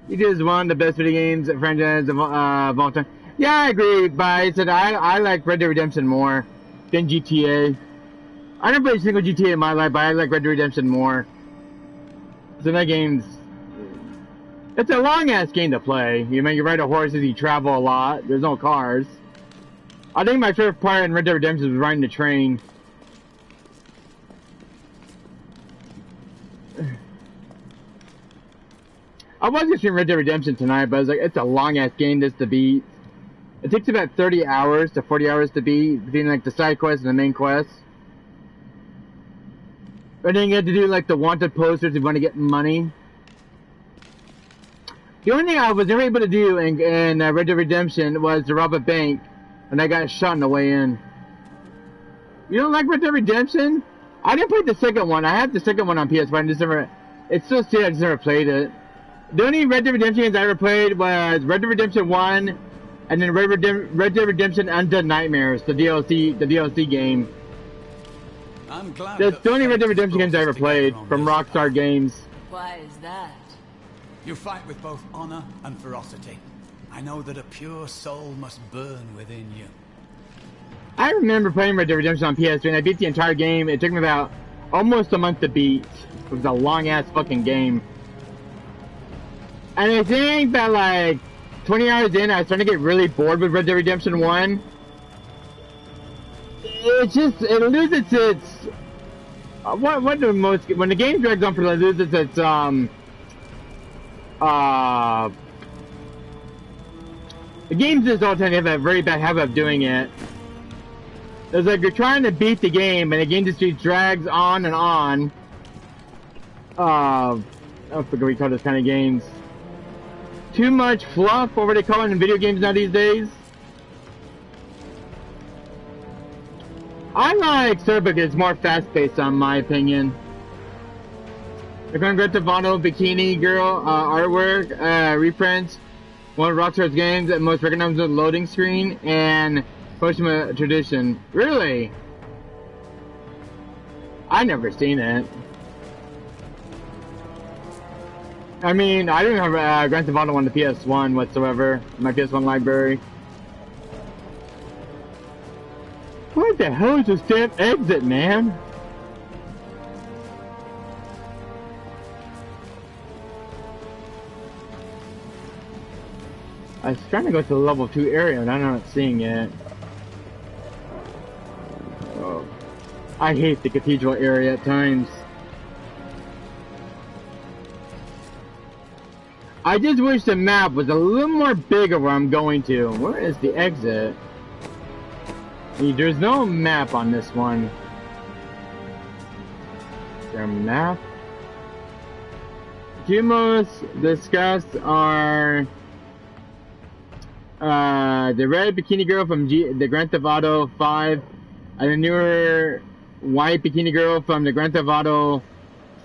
It is one of the best video games franchises of all time. Yeah, I agree, but I said I like Red Dead Redemption more than GTA. I never played a single GTA in my life, but I like Red Dead Redemption more. So that game's... It's a long-ass game to play. You ride a horses, you travel a lot. There's no cars. I think my favorite part in Red Dead Redemption was riding the train. I was just in Red Dead Redemption tonight, but I was like, it's a long-ass game just to beat. It takes about 30 hours to 40 hours to beat, between like the side quest and the main quest. But then you have to do like the wanted posters if you want to get money. The only thing I was never able to do in Red Dead Redemption was to rob a bank, and I got shot on the way in. You don't like Red Dead Redemption? I didn't play the second one. I have the second one on PS4. I just never. It's so sad I just never played it. The only Red Dead Redemption games I ever played was Red Dead Redemption 1, and then Red Dead Redemption Undead Nightmares, the DLC game. I'm glad That's the only Red Dead Redemption games I ever played from Rockstar Games. Why is that? You fight with both honor and ferocity. I know that a pure soul must burn within you. I remember playing Red Dead Redemption on PS3, and I beat the entire game. It took me about almost a month to beat. It was a long-ass fucking game. And I think that, like, 20 hours in, I was starting to get really bored with Red Dead Redemption 1. It loses its... when the game drags on for it loses its, the games just all tend to have a very bad habit of doing it. It's like you're trying to beat the game, and the game just drags on and on. I forget what we call those kind of games. Too much fluff, what were they calling in video games now these days? I like Cerberus, it's more fast-paced, in my opinion. The Grand Theft Auto Bikini Girl artwork, reprints, one of Rockstar's games that most recognizable loading screen, and Postuma Tradition. Really? I never seen it. I mean, I don't have Grand Theft Auto on the PS1 whatsoever, my PS1 library. What the hell is this damn exit, man? I was trying to go to the level 2 area and I'm not seeing it. Oh. I hate the cathedral area at times. I just wish the map was a little more bigger where I'm going to. Where is the exit? There's no map on this one. Is there a map? Two most discussed are the red bikini girl from the Grand Theft Auto 5 and the newer white bikini girl from the Grand Theft Auto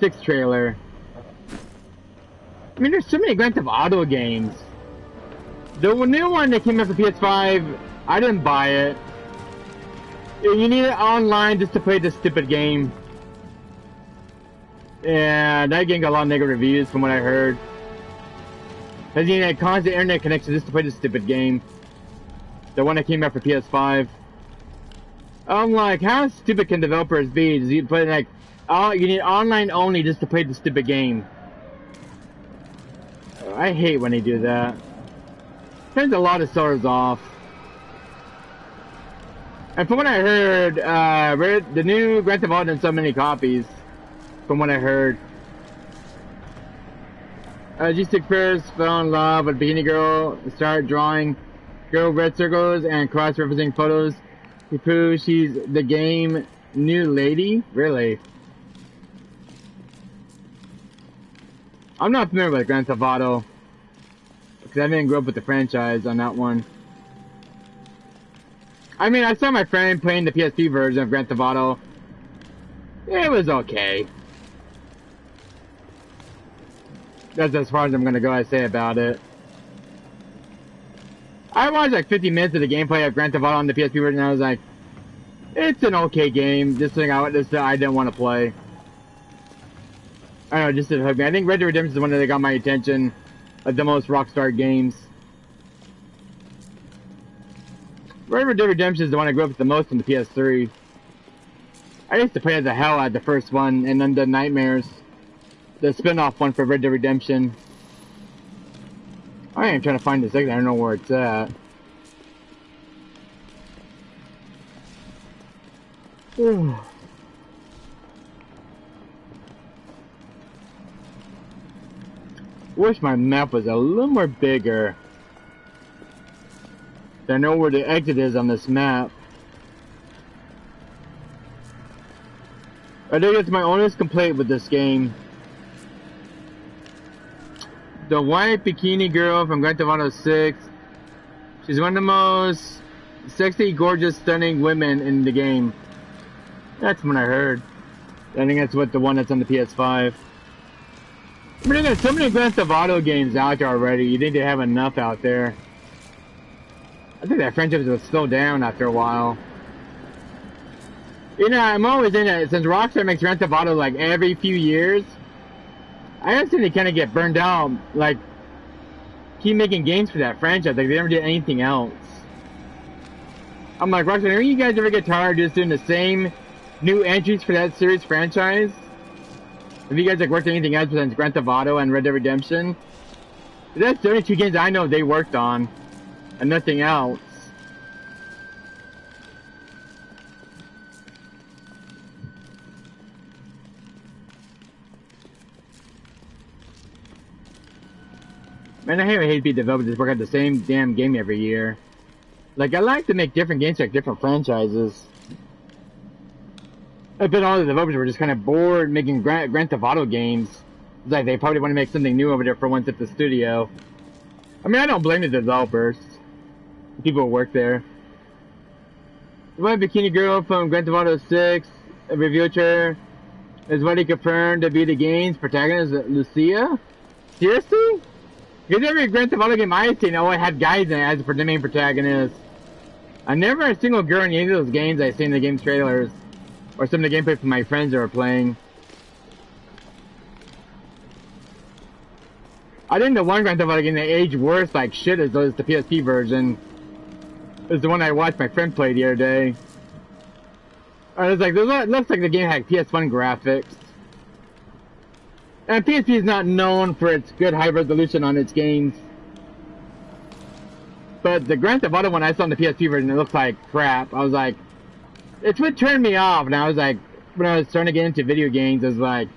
6 trailer. I mean, there's so many Grand Theft Auto games. The new one that came out for PS5, I didn't buy it. You need it online just to play this stupid game. Yeah, that game got a lot of negative reviews from what I heard. Because you need a constant internet connection just to play this stupid game. The one that came out for PS5. I'm like, how stupid can developers be? Does you play like, oh, you need online only just to play the stupid game. I hate when they do that. Turns a lot of sellers off. And from what I heard, the new Grand Theft Auto done so many copies. From what I heard. G6 first fell in love with Bikini Girl, started drawing girl red circles and cross-referencing photos to prove she's the game new lady. Really? I'm not familiar with Grand Theft Auto. because I didn't grow up with the franchise on that one. I mean, I saw my friend playing the PSP version of Grand Theft Auto. It was okay. That's as far as I'm gonna go, I say about it. I watched like 50 minutes of the gameplay of Grand Theft Auto on the PSP version, and I was like, it's an okay game. This thing I didn't want to play. I don't know, just didn't hook me. I think Red Dead Redemption is the one that got my attention of the most Rockstar games. Red Dead Redemption is the one I grew up with the most on the PS3. I used to play as the hell out of the first one, and then the Nightmares, the spin-off one for Red Dead Redemption. I am trying to find this exit. I don't know where it's at. Wish my map was a little more bigger. I know where the exit is on this map. I think it's my honest complaint with this game. The white bikini girl from Grand Theft Auto 6. She's one of the most sexy, gorgeous, stunning women in the game. That's what I heard. I think that's what the one that's on the PS5. I mean, there's so many Grand Theft Auto games out there already. You think they have enough out there? I think that franchise will slow down after a while. You know, I'm always in it. Since Rockstar makes Grand Theft Auto like every few years, I have seen they kind of get burned out. Like, keep making games for that franchise. Like, they never did anything else. I'm like, Rockstar, don't you guys ever get tired of just doing the same new entries for that series franchise? Have you guys like worked on anything else besides Grand Theft Auto and Red Dead Redemption? That's the only two games I know they worked on, and nothing else. Man, I hate being developers just work out the same damn game every year. Like, I like to make different games like different franchises. I bet all the developers were just kind of bored making Grand Theft Auto games. It's like they probably want to make something new over there for once at the studio. I mean, I don't blame the developers. The people who work there. The one bikini girl from Grand Theft Auto 6, a review trailer, is what he confirmed to be the game's protagonist, Lucia? Seriously? Because every Grand Theft Auto game I've seen, it had guys in it as the main protagonist. I never had a single girl in any of those games I've seen in the game's trailers. Or some of the gameplay from my friends that were playing. I think the one Grand Theft Auto game that aged worse like shit is the PSP version. It was the one I watched my friend play the other day. I was like, it looks like the game had PS1 graphics. And PSP is not known for its good high resolution on its games. But the Grand Theft Auto one I saw on the PSP version, it looks like crap. I was like, it's what turned me off. And I was like, when I was starting to get into video games, I was like,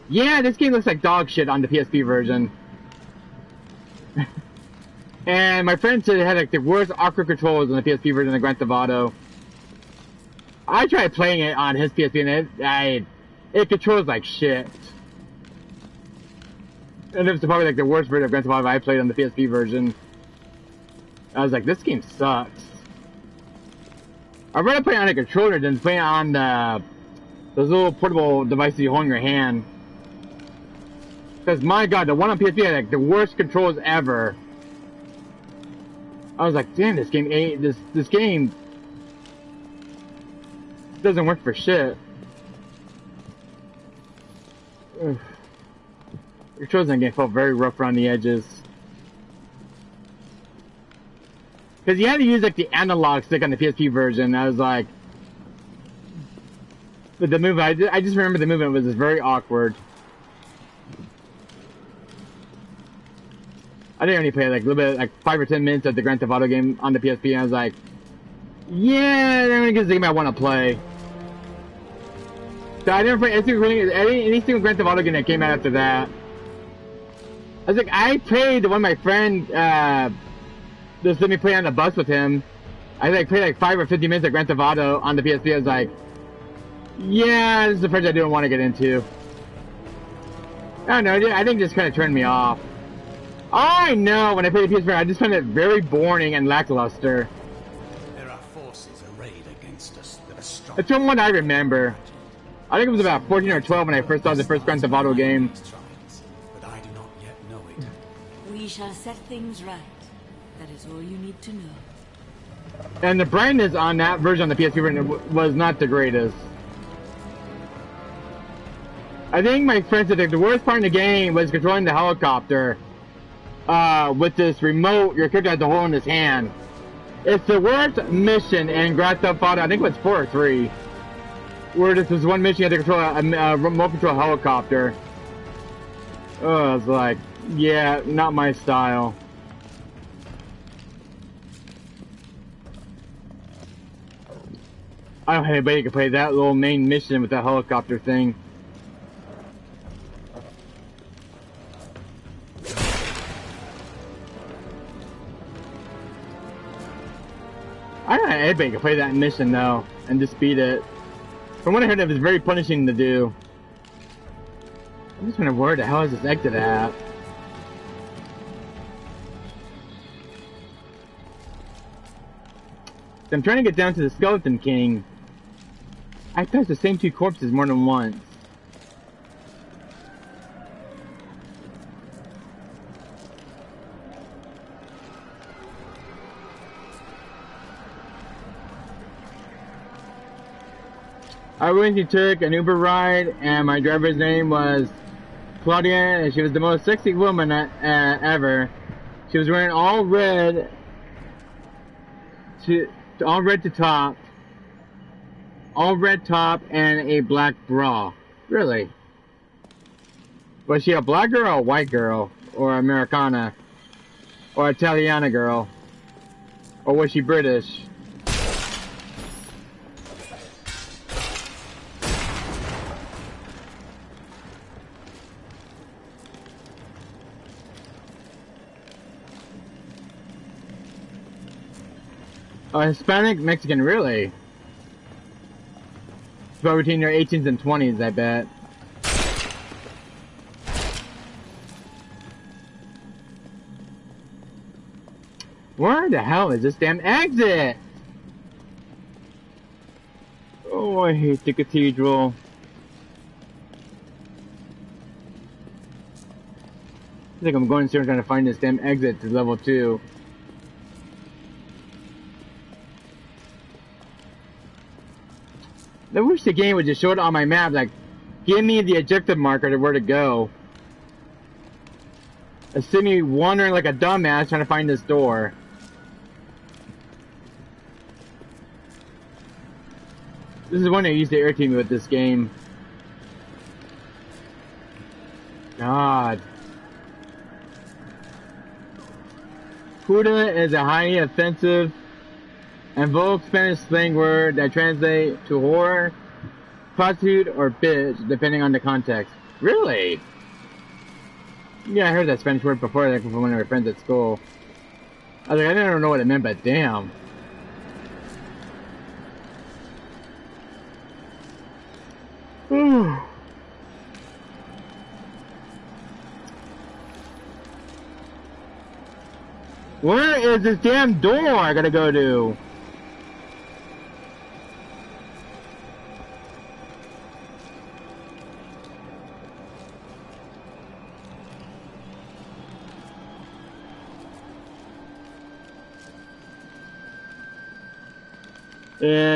yeah, this game looks like dog shit on the PSP version. And my friend said it had like the worst awkward controls on the PSP version of Grand Theft Auto. I tried playing it on his PSP and it controls like shit. And it was probably like the worst version of Grand Theft Auto I played on the PSP version. I was like, this game sucks. I'd rather play on a controller than play on those little portable devices you hold in your hand. Because my god, the one on PSP had like the worst controls ever. I was like, damn, this game ain't this game doesn't work for shit. Ugh. The controls in that game felt very rough around the edges. Because you had to use like the analog stick on the PSP version. I was like, but the movement, I just remember the movement was just very awkward. I didn't only play like a little bit, like 5 or 10 minutes of the Grand Theft Auto game on the PSP, and I was like, yeah, I think it's the game I want to play. So I never played any single Grand Theft Auto game that came out after that. I was like, I played the one my friend just let me play on the bus with him. I like played like 5 or 50 minutes of Grand Theft Auto on the PSP. I was like, yeah, this is the franchise I didn't want to get into. I don't know, I think it just kind of turned me off. I know when I played the PS4, I just found it very boring and lackluster. There are forces arrayed against us that are strong. That's from what I remember. I think it was about 14 or 12 when I first saw the first Grand Theft Auto game. But I do not yet know it. We shall set things right. That is all you need to know. And the brightness on that version on the PS4 was not the greatest. I think my friend said that the worst part in the game was controlling the helicopter. With this remote, your character has to hold in his hand. It's the worst mission in Grand Theft Auto, I think it was 4 or 3. Where this was one mission you had to control a remote control helicopter. Oh, I was like, yeah, not my style. I don't know anybody can play that little main mission with that helicopter thing. I don't know anybody can play that mission though, and just beat it. From what I heard, it was very punishing to do. I'm just wondering where the hell is this exit at? I'm trying to get down to the Skeleton King. I touched the same two corpses more than once. I recently took an Uber ride, and my driver's name was Claudia, and she was the most sexy woman ever. She was wearing all red to top, all red top, and a black bra. Really? Was she a black girl, or a white girl, or Americana, or Italiana girl, or was she British? Hispanic, Mexican, really? It's about between your 18s and 20s, I bet. Where the hell is this damn exit? Oh, I hate the cathedral. I think I'm going upstairs trying to find this damn exit to level 2. I wish the game would just show it on my map, like, give me the objective marker to where to go. Instead of me wandering like a dumbass trying to find this door. This is one that used to irritate me with this game. God. Puta is a highly offensive and vulgar Spanish slang word that translates to whore, prostitute, or bitch, depending on the context. Really? Yeah, I heard that Spanish word before, like from one of my friends at school. I was like, I didn't know what it meant, but damn. Where is this damn door I gotta go to?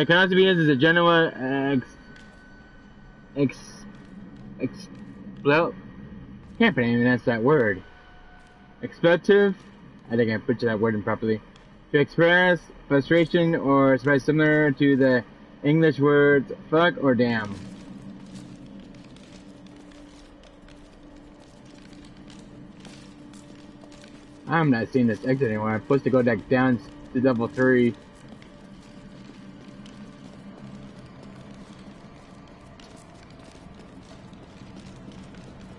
Can also be used as a Genoa can't pronounce that word. Expletive? I think I put that word in properly. To express frustration or express similar to the English words fuck or damn. I'm not seeing this exit anymore. I'm supposed to go back down to level 3.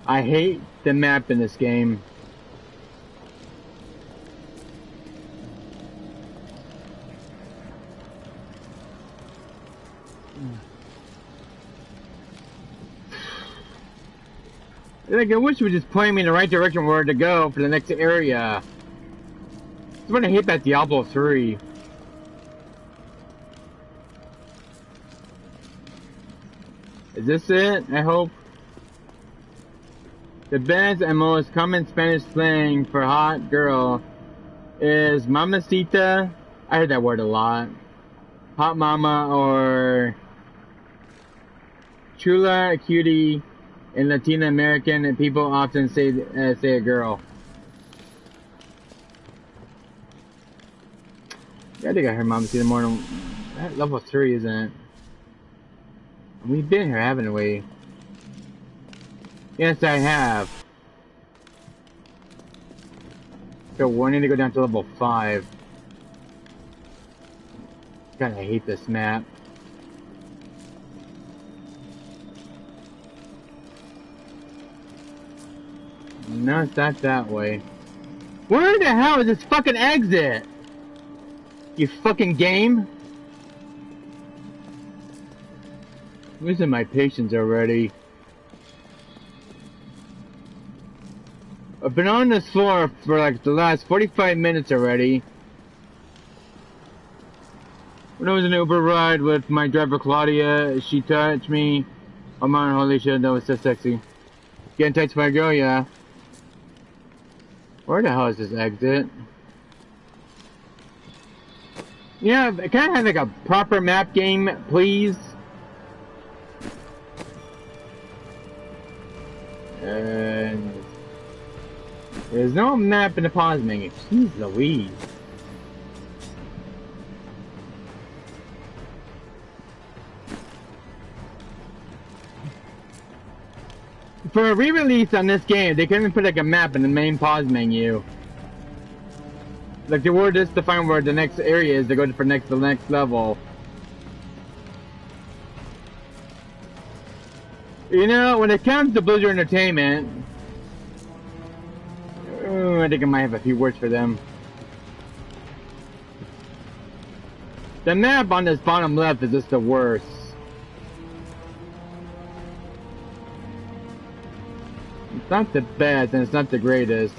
I hate the map in this game. Like, I wish it would just point me in the right direction where to go for the next area. Just want to hit that Diablo 3. Is this it? I hope. The best and most common Spanish slang for hot girl is mamacita. I heard that word a lot. Hot mama or chula, cutie. In Latin American, people often say a girl. Yeah, I think I heard mamacita more than that. Level 3, isn't it? We've been here, haven't we? Yes, I have. So we need to go down to level 5. God, I hate this map. No, it's not that way. Where the hell is this fucking exit? You fucking game? I'm losing my patience already. I've been on this floor for like the last 45 minutes already. When I was in an Uber ride with my driver Claudia, she touched me. Oh man, holy shit, that was so sexy. Getting touched by a girl, yeah. Where the hell is this exit? Yeah, can I have like a proper map game, please? There's no map in the pause menu. Jeez Louise. For a re-release on this game, they couldn't put like a map in the main pause menu. Like the word is to find where the next area is to go for the next level. You know, when it comes to Blizzard Entertainment, I think I might have a few words for them. The map on this bottom left is just the worst. It's not the best and it's not the greatest.